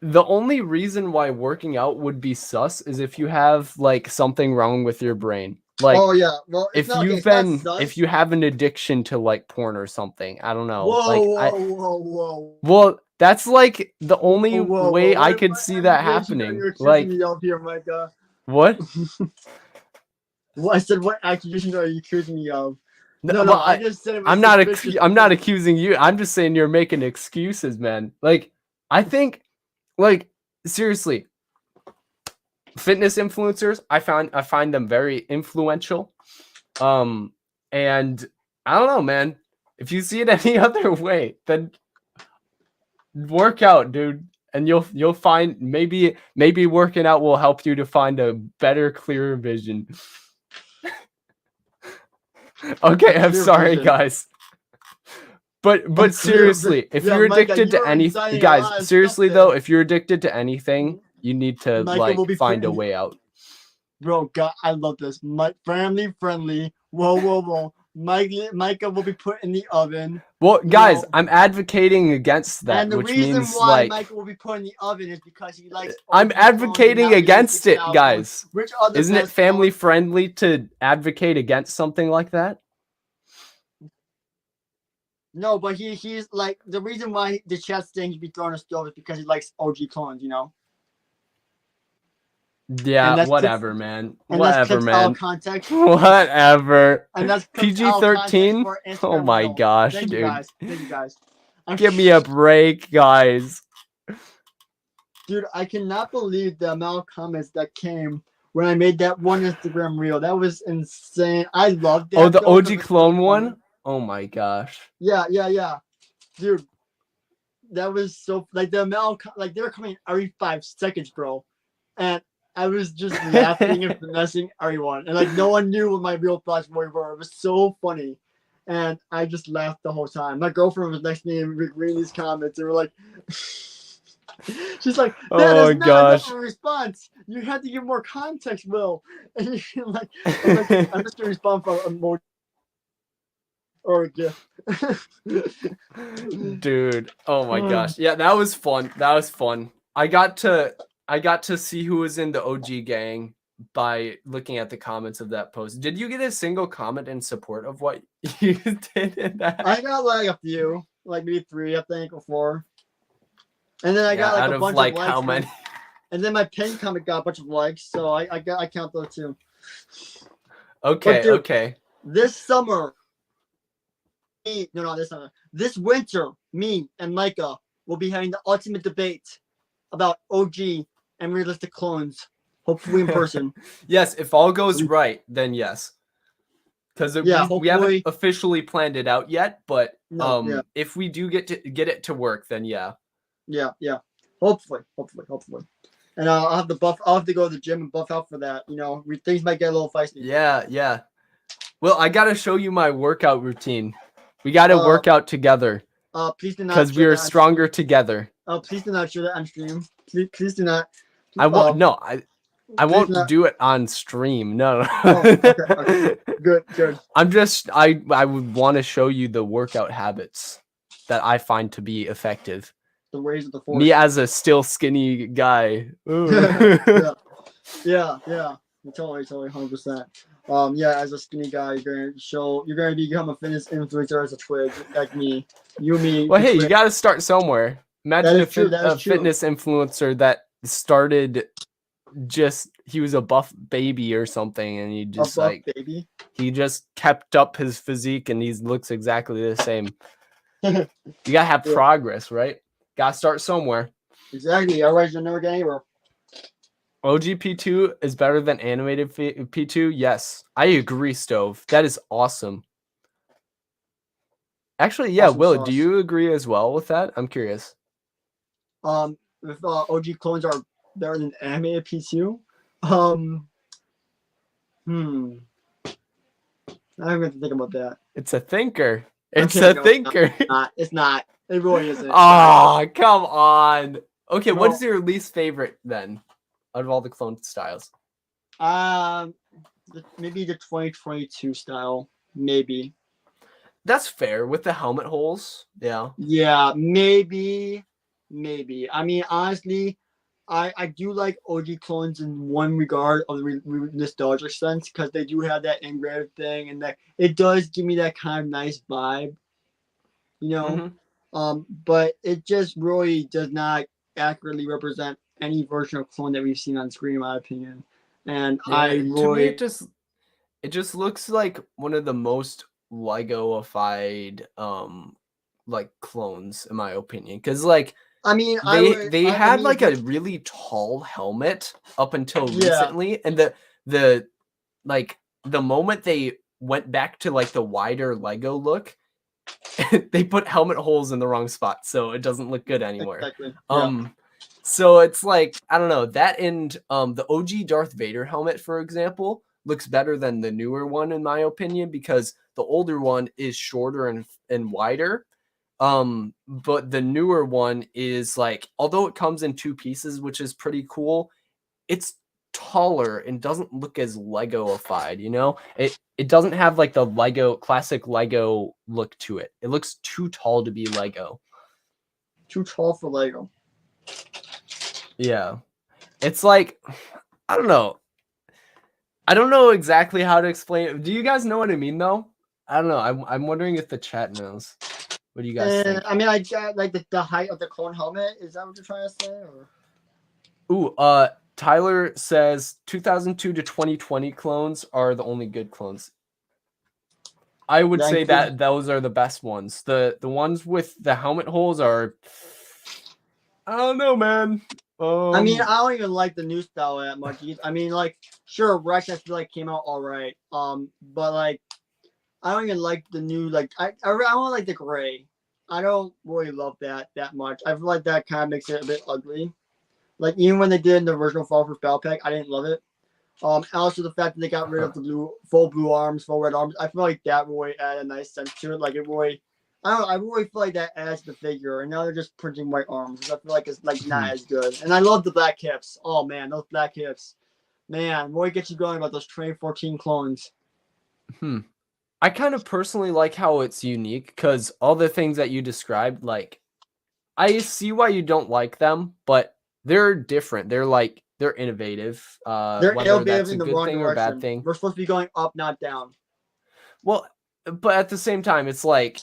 The only reason why working out would be sus is if you have like something wrong with your brain. Like, oh yeah, well, if you have an addiction to like porn or something, I don't know. Whoa. Well, that's like the only way I could see that happening. Like, me up here, Micah. What? Well, I said, what accusations are you accusing me of? No, I just said I'm not accusing you. I'm just saying you're making excuses, man. Like, I think, like, seriously, fitness influencers, I find them very influential. And I don't know, man. If you see it any other way, then work out, dude. And you'll find maybe working out will help you to find a better, clearer vision. Okay, I'm sorry, guys. But seriously, if you're addicted to anything, guys, seriously though, if you're addicted to anything, you need to like find a way out. Bro, God, I love this. Family friendly. Whoa. Micah will be put in the oven. Well, guys, I'm advocating against that, and the which reason means why like Micah will be put in the oven is because he likes. I'm advocating against it, guys. Which other Isn't it family friendly to advocate against something like that? No, but he's like the reason why the chat saying he'd be throwing a stove is because he likes OG clones, you know. Yeah, whatever, man. Whatever, man. Context. Whatever. And that's PG-13. Oh my gosh, Thank dude. Thank you guys. Give me a break, guys. Dude, I cannot believe the amount of comments that came when I made that one Instagram reel. That was insane. I loved that. Oh, the OG clone one? Oh my gosh. Yeah. Dude, that was so like the amount like they were coming every 5 seconds, bro. And I was just laughing and finessing everyone. And like no one knew what my real thoughts were. It was so funny. And I just laughed the whole time. My girlfriend was next to me and reading these comments and we're like she's like, that is not enough of a response. You had to give more context, Will. And you're like, I'm just gonna respond for emoji. or a gift. Dude, oh my gosh. Yeah, that was fun. That was fun. I got to see who was in the OG gang by looking at the comments of that post. Did you get a single comment in support of what you did in that? I got like a few, like maybe 3, I think, or 4. And then I Yeah, got like out a of bunch like of likes. how many? And then my pin comic got a bunch of likes, so I count those too. Okay, dude, okay. This summer, this summer, this winter, me and Micah will be having the ultimate debate about OG and realistic clones, hopefully in person. Yes, if all goes right, then yes. Because we haven't officially planned it out yet, but if we do get it to work, then yeah. Yeah. Hopefully. And I'll have to go to the gym and buff out for that. Things might get a little feisty. Yeah. Well, I gotta show you my workout routine. We gotta work out together. Please do not. Because we are stronger together. Please do not share that on stream. Please do not. I won't. No, I won't do it on stream. No. Okay. Good. I would want to show you the workout habits that I find to be effective. The ways of the force. Me as a still skinny guy. Yeah. Totally, 100%. As a skinny guy, you're gonna become a fitness influencer as a twig, like me. Me. Well, hey, you gotta start somewhere. Imagine a fitness influencer that started he was a buff baby or something, and he just kept up his physique, and he looks exactly the same. You gotta have progress, right? Gotta start somewhere. Exactly. Otherwise, you'll never get anywhere. OG P2 is better than animated P2. Yes, I agree, Stove. That is awesome. Actually, yeah, awesome Will, sauce. Do you agree as well with that? I'm curious. If OG clones are better than animated P2, I'm going to think about that. It's a thinker. It's not. It really isn't. Oh, come on. Okay, what is your least favorite then, out of all the clone styles? Maybe the 2022 style. Maybe. That's fair with the helmet holes. Yeah. Yeah, maybe. I mean, honestly, I do like OG clones in one regard of the nostalgic sense, because they do have that engraved thing, and that it does give me that kind of nice vibe, But it just really does not accurately represent any version of clone that we've seen on screen, in my opinion. And to me, it just looks like one of the most Lego-ified like clones, in my opinion, because like. I mean, they had like a really tall helmet up until recently, and the moment they went back to like the wider Lego look, they put helmet holes in the wrong spot, so it doesn't look good anymore. Exactly. So it's like, I don't know, that and the OG Darth Vader helmet, for example, looks better than the newer one, in my opinion, because the older one is shorter and wider. But the newer one is like, although it comes in 2 pieces, which is pretty cool, it's taller and doesn't look as Lego-ified, It doesn't have like the classic Lego look to it. It looks too tall to be Lego. Too tall for Lego. Yeah. It's like, I don't know. I don't know exactly how to explain it. Do you guys know what I mean, though? I don't know. I'm wondering if the chat knows. What do you guys think? I mean, I like the height of the clone helmet. Is that what you're trying to say? Or? Ooh, Tyler says 2002 to 2020 clones are the only good clones. I would say that those are the best ones. The ones with the helmet holes are, I don't know, man. I mean, I don't even like the new style that much. I mean, like, sure, Rex, I feel like came out all right. But like, I don't even like the new, like, I don't like the gray. I don't really love that much. I feel like that kind of makes it a bit ugly. Like, even when they did in the original Fall for Battle Pack, I didn't love it. And also the fact that they got rid of the full blue arms, full red arms, I feel like that really added a nice sense to it. Like, it really, I really feel like that adds to the figure. And now they're just printing white arms, which I feel like it's like not as good. And I love the black hips. Oh man, those black hips. Man, really gets you going about those 2014 clones. I kind of personally like how it's unique because all the things that you described, like I see why you don't like them, but they're different. They're innovative. They're Whether innovative that's a in the good wrong thing or a bad direction. thing. We're supposed to be going up, not down. Well, but at the same time, it's like,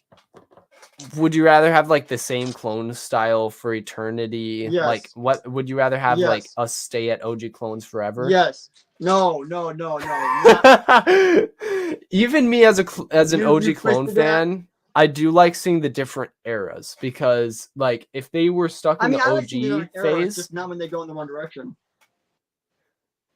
would you rather have like the same clone style for eternity? Like, Yes. what would you rather have like Yes. us stay at OG clones forever? Yes. No. Not, Even me as an you OG clone twisted that. fan, I do like seeing the different eras because like if they were stuck I in mean, the I like seeing the OG different eras, phase, just not when they go in the wrong direction.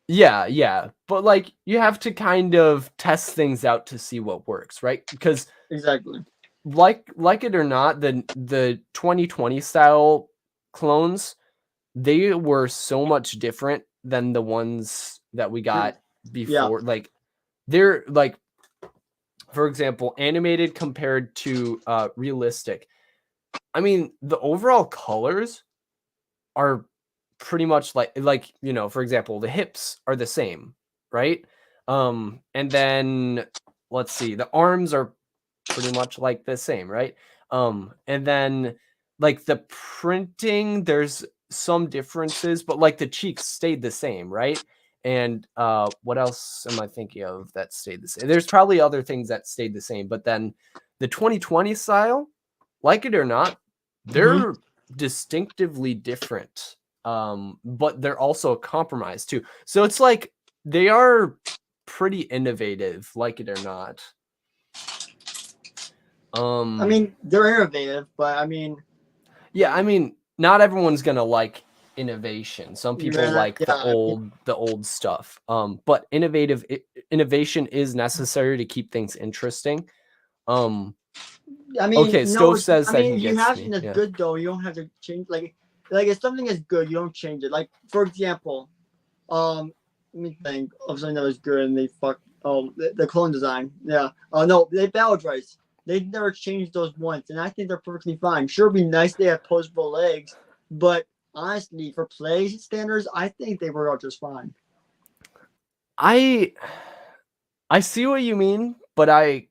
yeah, but like you have to kind of test things out to see what works, right? Because Exactly. like it or not, the 2020 style clones, they were so much different than the ones that we got before. Like they're like, for example, animated compared to realistic. I mean, the overall colors are pretty much like for example, the hips are the same, right? And then let's see, the arms are pretty much like the same, right? And then like the printing, there's some differences, but like the cheeks stayed the same, right? And what else am I thinking of that stayed the same? There's probably other things that stayed the same, but then the 2020 style, like it or not, they're distinctively different. But they're also compromised too. So it's like they are pretty innovative, like it or not. I mean, they're innovative, but I mean, yeah, I mean, not everyone's gonna like innovation. Some people like yeah, the old stuff. But innovation is necessary to keep things interesting. I mean, Okay, no, Stove says I that mean, he if you gets have me. something that's Yeah. good though, you don't have to change. Like if something is good, you don't change it. Like for example, let me think of something that was good and they fuck. Oh, the clone design. Yeah. Oh no, they battle rights. They never changed those once, and I think they're perfectly fine. Sure, it'd be nice they have posable legs, but honestly, for play standards, I think they work out just fine. I see what you mean, but I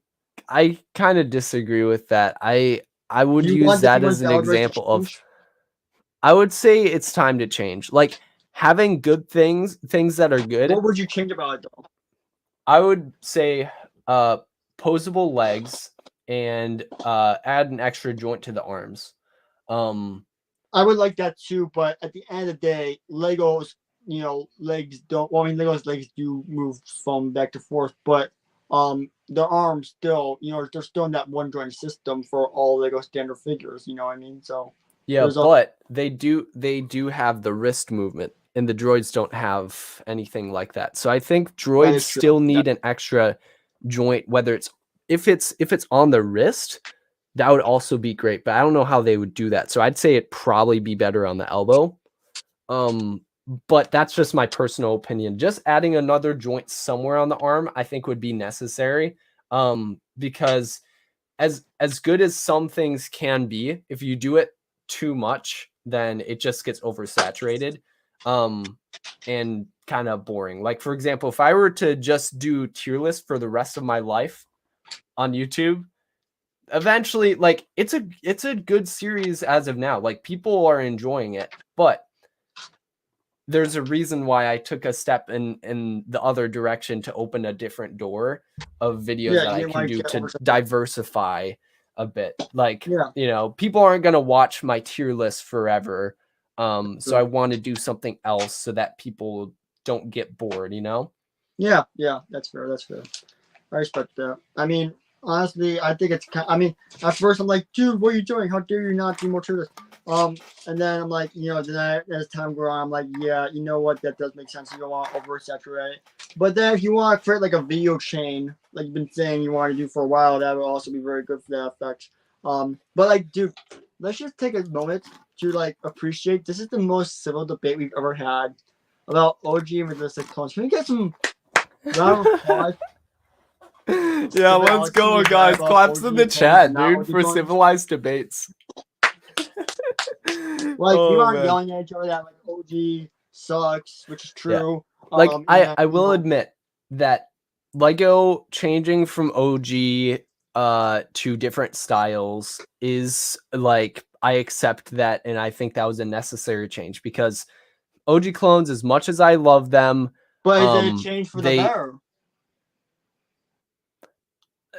kind of disagree with that. I would use Do you that want as an battle rights to example of change? I would say it's time to change. Like having good things that are good. What would you change about it though? I would say posable legs and add an extra joint to the arms. I would like that too, but at the end of the day, Legos, legs don't. Well, I mean, Legos legs do move from back to forth, but their arms still, they're still in that one joint system for all Lego standard figures. You know what I mean? So yeah, there's but they do have the wrist movement, and the droids don't have anything like that. So I think that droids is true. still need an extra joint, whether it's if it's on the wrist, that would also be great. But I don't know how they would do that. So I'd say it'd probably be better on the elbow. But that's just my personal opinion. Just adding another joint somewhere on the arm, I think would be necessary. Because as good as some things can be, if you do it too much, then it just gets oversaturated. And kind of boring. Like for example, if I were to just do tier list for the rest of my life on YouTube, eventually like it's a good series as of now. Like people are enjoying it, but there's a reason why I took a step in the other direction to open a different door of videos Yeah, that you I didn't can want to do get to oversaturated. diversify a bit. Like, Yeah, people aren't going to watch my tier list forever. So I want to do something else so that people don't get bored, yeah, that's fair. That's fair. I respect that. I mean, honestly, I think it's I mean, at first I'm like, dude, what are you doing? How dare you not do more to this? And then I'm like, then as time goes on, I'm like, yeah, you know what? That does make sense. You don't want to oversaturate. But then if you want to create like a video chain, like you've been saying you want to do for a while, that would also be very good for that effect. But like, dude, let's just take a moment to like appreciate this is the most civil debate we've ever had about OG and realistic clones. Can we get some round of applause? Yeah, let's Alex, go, you guys. about Claps in the OG clones chat, and not dude, OG for clones? civilized debates. Like we Oh, aren't man. yelling at each other that like OG sucks, which is Yeah. true. Like I And, will admit that Lego changing from OG to different styles is like, I accept that, and I think that was a necessary change because OG clones, as much as I love them, But is it a change for the better?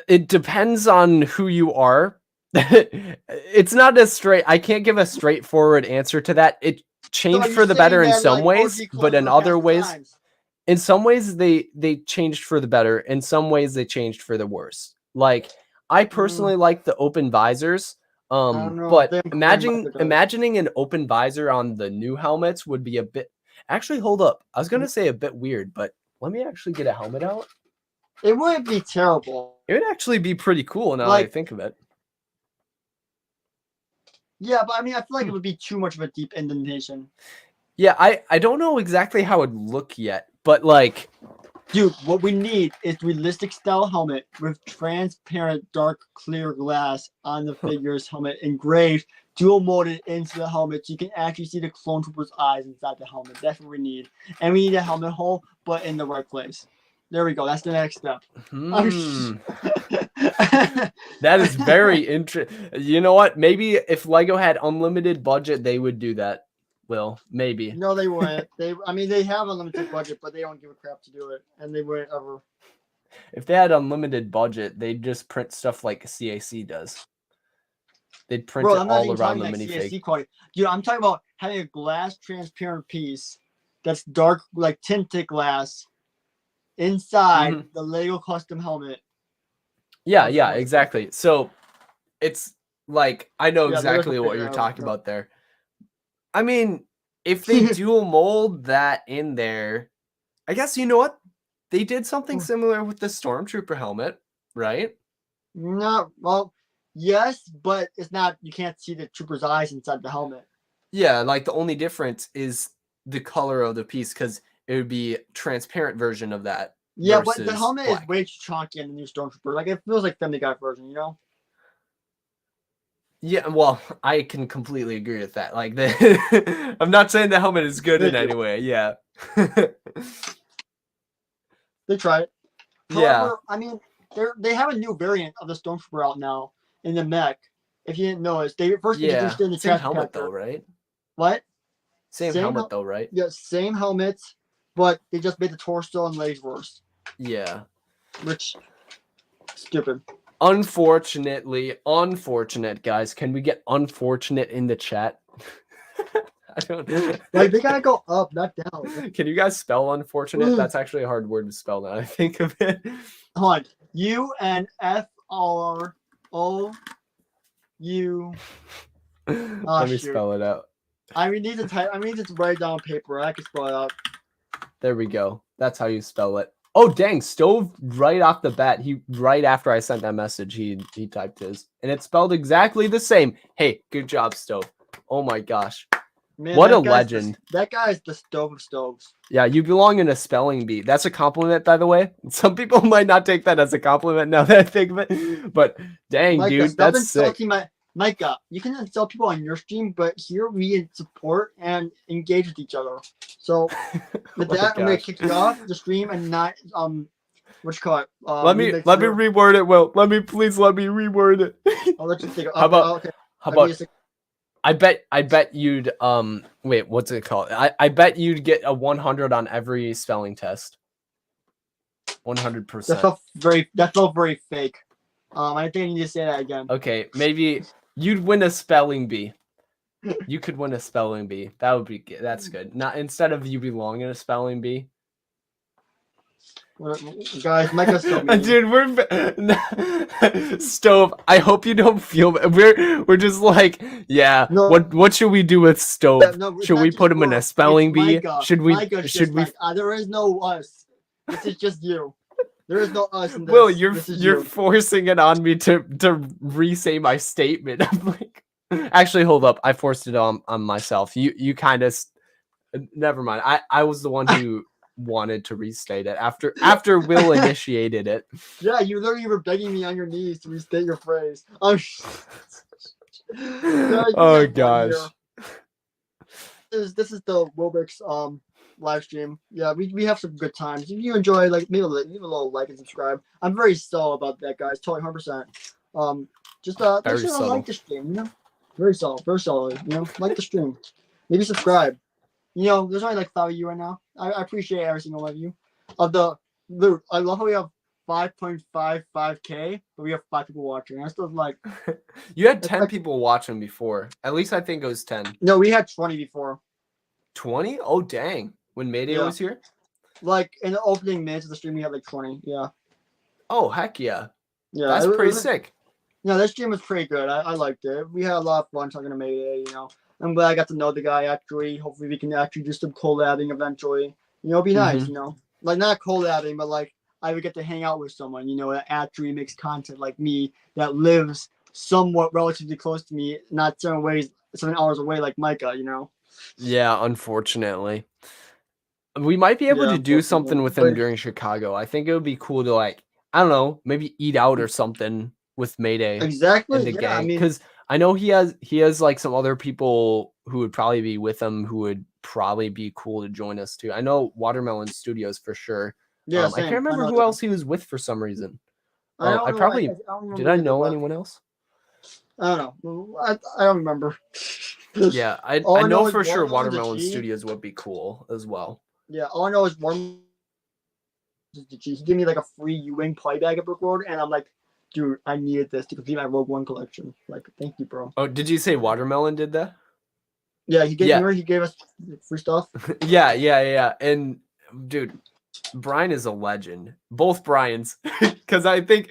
It depends on who you are. It's not as straight. I can't give a straightforward answer to that. It changed for the better in some ways, but in other ways, in some ways they changed for the better. In some ways they changed for the worse. Like, I personally like the open visors. But imagining an open visor on the new helmets would be a bit. Actually, hold up. I was gonna say a bit weird, but let me actually get a helmet out. It wouldn't be terrible. It would actually be pretty cool now that I think of it. Yeah, but I mean, I feel like it would be too much of a deep indentation. Yeah, I don't know exactly how it would look yet, but like, dude, what we need is realistic style helmet with transparent dark clear glass on the figure's helmet engraved, dual molded into the helmet so you can actually see the clone trooper's eyes inside the helmet. That's what we need. And we need a helmet hole, but in the right place. There we go. That's the next step. That is very interesting. You know what? Maybe if Lego had unlimited budget, they would do that. Will, maybe. No, they wouldn't. I mean, they have unlimited budget, but they don't give a crap to do it, and they wouldn't ever. If they had unlimited budget, they'd just print stuff like CAC does. They'd print it all around the minifig. Quality. Dude, I'm talking about having a glass transparent piece that's dark, like tinted glass, inside the Lego custom helmet. Yeah, exactly. So it's like, I know exactly what you're talking about there. I mean, if they dual mold that in there, I guess, you know what? They did something similar with the Stormtrooper helmet, right? No, well, yes, but it's not, you can't see the trooper's eyes inside the helmet. Yeah, like the only difference is the color of the piece, because it would be a transparent version of that. Yeah, but the helmet is way too chunky in the new Stormtrooper. Like, it feels like Family Guy version, you know? Yeah, well, I can completely agree with that. Like, I'm not saying the helmet is good in any way. Yeah. They tried it. Yeah. However, I mean, they have a new variant of the Stormtrooper out now in the mech. If you didn't notice, they first introduced it in the same helmet though, right? What? Same helmet though, right? Yeah, same helmet, but they just made the torso and legs worse. Yeah. Which, stupid. Unfortunate, guys. Can we get unfortunate in the chat? I don't know. Like, they gotta go up, not down. Can you guys spell unfortunate? That's actually a hard word to spell now I think of it. Hold on. U-N-F-R-O-U. Let me spell it out. I need to write it down on paper. I can spell it out. There we go. That's how you spell it. Oh dang, Stove right off the bat. Right after I sent that message, he typed his. And it's spelled exactly the same. Hey, good job, Stove. Oh my gosh. Man, what a legend. That guy is the stove of stoves. Yeah, you belong in a spelling bee. That's a compliment, by the way. Some people might not take that as a compliment now that I think of it. But dang, Micah, dude, that's sick. Micah, you can insult people on your stream, but here we support and engage with each other. So with that, I'm gonna kick you off the stream and not what you call it. Let me reword it, Will. Let me reword it. I'll let you think. How about I bet you'd wait, what's it called? I bet you'd get a 100 on every spelling test. 100%. That felt very fake. I think I need to say that again. Okay, maybe you'd win a spelling bee. You could win a spelling bee. That's good. Not instead of you belong in a spelling bee. Guys, Micah's so mean. Dude, we're Stove. I hope you don't feel we're just like, yeah. No, what should we do with Stove? Yeah, no, should we put him in a spelling bee? Should we? There is no us. This is just you. There is no us in this. Will, you're forcing it on me to re-say my statement. I'm like, actually, hold up. I forced it on myself. You kind of. Never mind. I was the one who wanted to restate it after Will initiated it. Yeah, you literally were begging me on your knees to restate your phrase. Oh gosh. this is the Wilbeck's live stream. Yeah, we have some good times. If you enjoy, like, leave a little like and subscribe. I'm very subtle about that, guys. Totally 100%. Just make Very sure to subtle. like the stream. Very subtle, very solid. Like the stream. Maybe subscribe. There's only like 5 of you right now. I appreciate every single one of you. I love how we have 5.55K, but we have 5 people watching. I still like. You had 10 people watching before. At least I think it was 10. No, we had 20 before. 20? Oh, dang. When Mayday was here? Like, in the opening minutes of the stream, we had like 20. Yeah. Oh, heck yeah. Yeah. That's pretty sick. That stream was pretty good. I liked it. We had a lot of fun talking to Mayday, I'm glad I got to know the guy actually. Hopefully we can actually do some collabing eventually. It'd be nice, Like, not collabing, but like I would get to hang out with someone, that actually makes content like me, that lives somewhat relatively close to me, not 7 hours away like Micah, Yeah, unfortunately. We might be able to do something with him during Chicago. I think it would be cool to, like, I don't know, maybe eat out or something with Mayday. Exactly. And the gang. Because I know he has like some other people who would probably be with him who would probably be cool to join us too. I know Watermelon Studios for sure. Yeah, I can't remember who else he was with for some reason. I did I know anyone else? I don't know. I don't remember. Yeah, I know for sure Watermelon Studios would be cool as well. Yeah, all I know is he gave me like a free U-Wing play bag at Brookwood, and I'm like, dude, I needed this to complete my Rogue One collection. Like, thank you, bro. Oh, did you say Watermelon did that? Yeah, he gave us free stuff. Yeah. And dude, Brian is a legend. Both Brians, because I think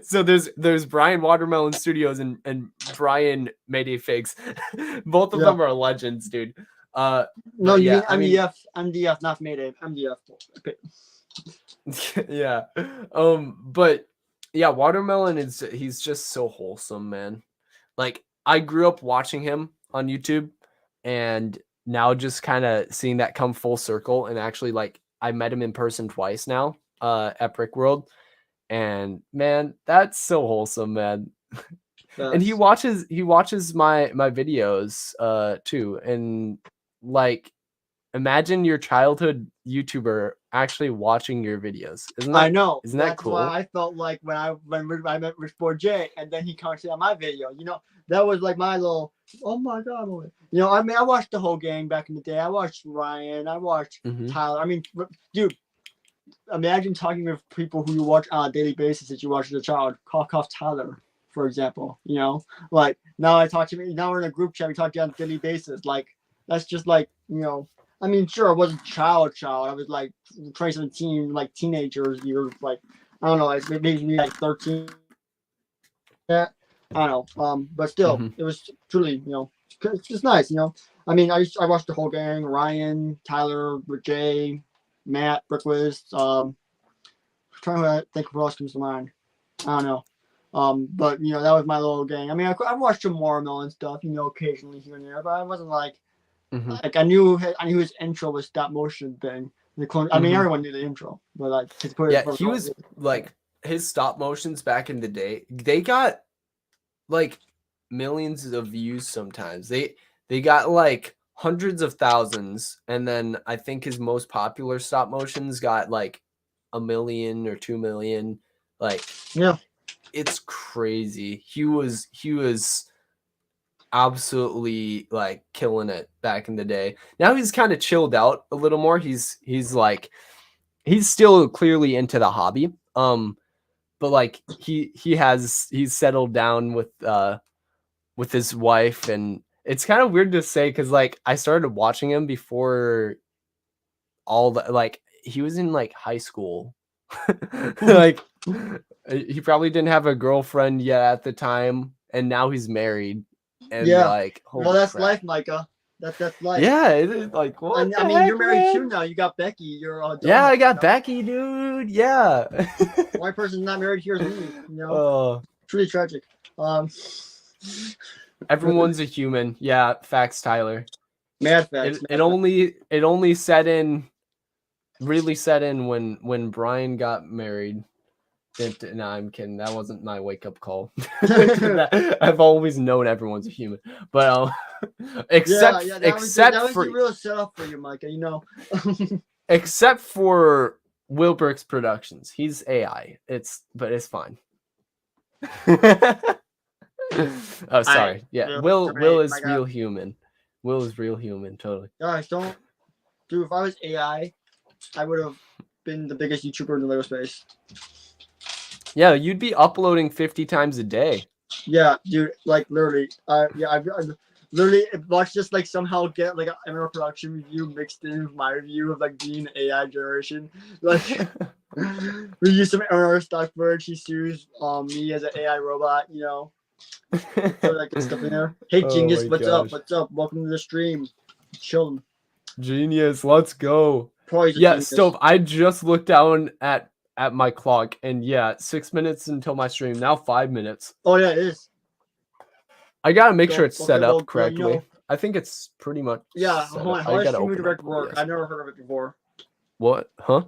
so. There's Brian Watermelon Studios and Brian Mayday Figs. Both of them are legends, dude. No, you mean MDF, not Mayday. MDF. Yeah. But yeah, Watermelon he's just so wholesome, man. Like, I grew up watching him on YouTube, and now just kind of seeing that come full circle, and actually, like, I met him in person twice now at Brick World, and man, that's so wholesome, man. And he watches my videos too, and like, imagine your childhood YouTuber actually watching your videos. I know. Isn't that cool? That's why I felt like when I met Rich Boy J, and then he commented on my video. That was like my little, oh my god. I watched the whole gang back in the day. I watched Ryan. I watched Tyler. I mean, dude, imagine talking with people who you watch on a daily basis that you watch as a child. Cough Tyler, for example. Like, now I talk to me. Now we're in a group chat. We talk to you on a daily basis. Like, that's just like, I mean, sure, I wasn't child. I was like 2017, like teenagers years, like, I don't know, like maybe like 13. Yeah, I don't know. But still, it was truly, it's just nice, I mean, I watched the whole gang: Ryan, Tyler, Jay, Matt, Brickwist. Trying to think of what else comes to mind. I don't know. But that was my little gang. I mean, I watched some Watermelon stuff, occasionally here and there, but I wasn't like. Like, I knew his intro was stop motion thing. I mean, everyone knew the intro, but like, he was like, his stop motions back in the day. They got like millions of views. Sometimes they got like hundreds of thousands, and then I think his most popular stop motions got like 1 million or 2 million. Like, yeah, it's crazy. He was absolutely like killing it back in the day. Now he's kind of chilled out a little more. He's still clearly into the hobby. But like he's settled down with his wife, and it's kind of weird to say because like I started watching him before all the, like, he was in like high school. Like, he probably didn't have a girlfriend yet at the time, and now he's married. And like, well, that's crap. Life, Micah. That's life. Yeah, it is like, what? I mean, you're married too now. You got Becky. You're I got Becky, dude. Yeah. One person's not married here is me. Truly tragic. Everyone's a human. Yeah, facts, Tyler. Mad facts. It only set in, really set in when Brian got married. No, I'm kidding. That wasn't my wake up call. I've always known everyone's a human, but except that was for the real setup for you, Micah. You know. except for Wilbrix Productions, he's AI. It's fine. Oh, sorry. Yeah, Will is real human. Will is real human. Totally. Guys, don't, dude. If I was AI, I would have been the biggest YouTuber in the Lego space. Yeah, you'd be uploading 50 times a day. Yeah, dude. Like literally. I literally watched just like somehow get like an MMO production review mixed in with my review of like being AI generation. Like we use some MMO stock footage. He sues me as an AI robot. You know. So like stuff in there. Hey Genius, what's up? What's up? Welcome to the stream. Chilling. Genius, let's go. Yeah, Stove. I just looked down at my clock, and yeah, 6 minutes until my stream. Now 5 minutes. Oh yeah, it is. I gotta make sure it's set up correctly. You know, I think it's pretty much. Yeah, hold on. How does Stream Redirect work? OBS. I've never heard of it before. What? Huh?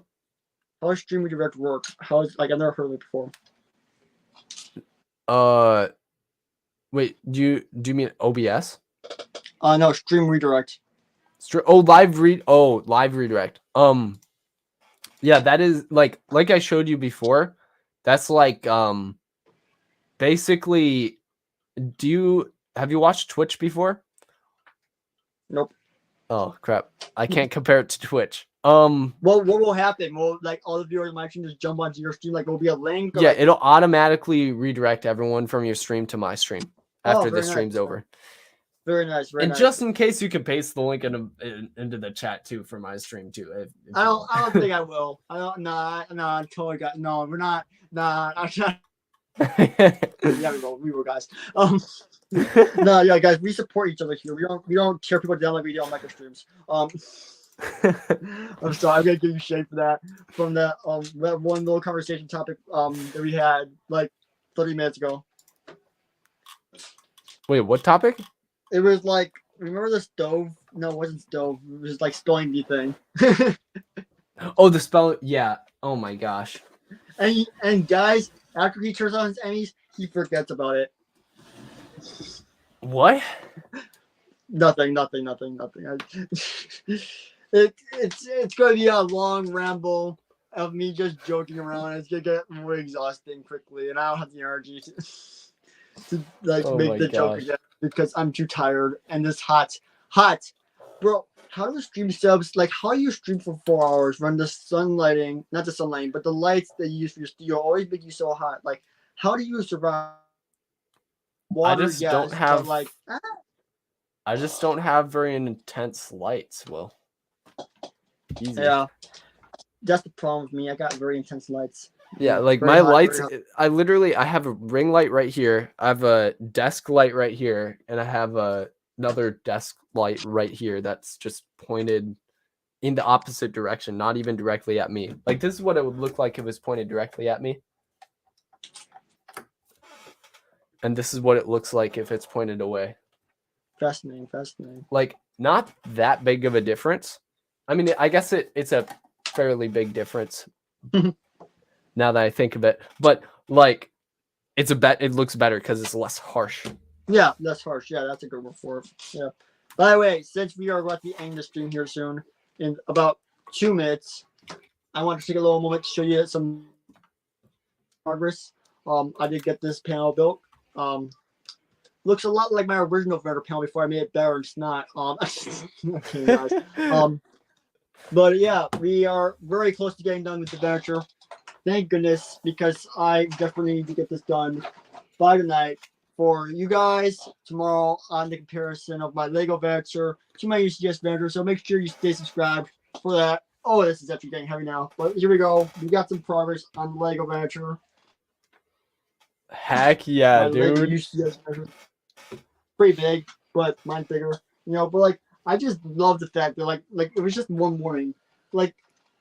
How does Stream Redirect work? I've never heard of it before. Wait. Do you mean OBS? No, Stream Redirect. Live redirect. Yeah, that is like I showed you before. That's like basically. Have you watched Twitch before? Nope. Oh crap! I can't compare it to Twitch. Well, what will happen? Will like all the viewers might just jump onto your stream? Like, will be a link? Yeah, it'll automatically redirect everyone from your stream to my stream after the stream's over. Very nice. Very nice. Just in case, you can paste the link into the chat too for my stream too. If I don't think I will. I don't. No, I totally got. No, we're not. Nah, I'm not. Yeah, we will, guys. No, yeah, guys, we support each other here. We don't tear people down like we do on micro streams. I'm sorry, I'm gonna give you shade for that. From that that one little conversation topic that we had like 30 minutes ago. Wait, what topic? It was like, remember the stove? No, it wasn't stove. It was like spelling bee thing. Oh, the spell. Yeah. Oh my gosh. And guys, after he turns on his Emmys, he forgets about it. What? Nothing. It's going to be a long ramble of me just joking around. It's going to get more exhausting quickly, and I don't have the energy to make the joke again because I'm too tired and it's hot. Bro, how do stream subs, like how do you stream for 4 hours when the sunlighting, not the sunlighting, but the lights that you use for your studio always make you so hot? Like, how do you survive? Water, I just don't have very intense lights, Will. Easy. Yeah. That's the problem with me. I got very intense lights. Yeah, like my lights, I have a ring light right here. I have a desk light right here, and I have another desk light right here that's just pointed in the opposite direction, not even directly at me. Like, this is what it would look like if it was pointed directly at me. And this is what it looks like if it's pointed away. Fascinating. Like, not that big of a difference. I mean, I guess it's a fairly big difference now that I think of it. But, like, it looks better because it's less harsh. Yeah, less harsh. Yeah, that's a good word for it. Yeah. By the way, since we are about to end the stream here soon, in about 2 minutes, I want to take a little moment to show you some progress. I did get this panel built. Looks a lot like my original Vendor panel before I made it better. It's not. Okay, guys. But yeah, we are very close to getting done with the venture. Thank goodness, because I definitely need to get this done by tonight for you guys tomorrow on the comparison of my Lego venture to my UCS venture. So make sure you stay subscribed for that. Oh, this is actually getting heavy now. But here we go. We got some progress on the Lego venture. Heck yeah, dude. Pretty big, but mine's bigger. You know, but like I just love the fact that like it was just one morning. Like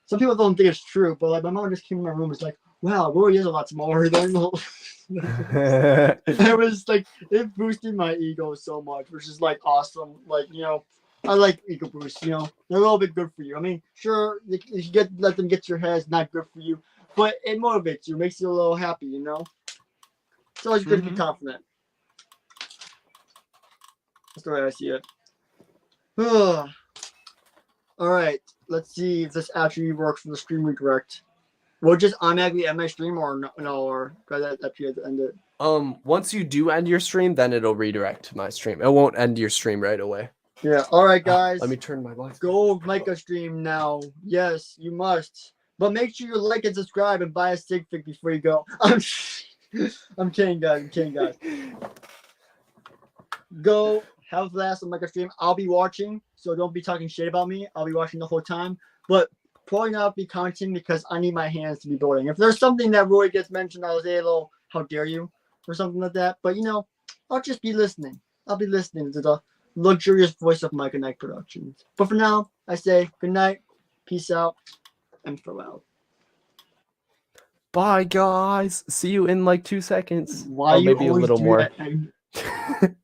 some people don't think it's true, but like my mom just came in my room and was like, wow, it really is a lot smaller than it was like it boosted my ego so much, which is like awesome. Like, you know, I like ego boosts, you know. They're a little bit good for you. I mean, sure, if you let them get to your head, it's not good for you. but it motivates you, makes you a little happy, you know? It's always good to be confident. That's the way I see it. All right, let's see if this actually works for the stream redirect. We'll just automatically end my stream or no or that appear to end it. Once you do end your stream, then it'll redirect to my stream. It won't end your stream right away. Yeah. All right, guys. Let me turn my lights. Go make a stream now. Yes, you must. But make sure you like and subscribe and buy a sig fig before you go. I'm kidding, guys. I'm kidding, guys. Go have a blast on make a stream. I'll be watching, so don't be talking shit about me. I'll be watching the whole time, but probably not be commenting because I need my hands to be building. If there's something that really gets mentioned, I'll say a little, how dare you, or something like that. But you know, I'll just be listening. I'll be listening to the luxurious voice of Mike and Night Productions. But for now, I say good night, peace out, and farewell. Bye, guys. See you in like 2 seconds. Why or you maybe a always little do more. that?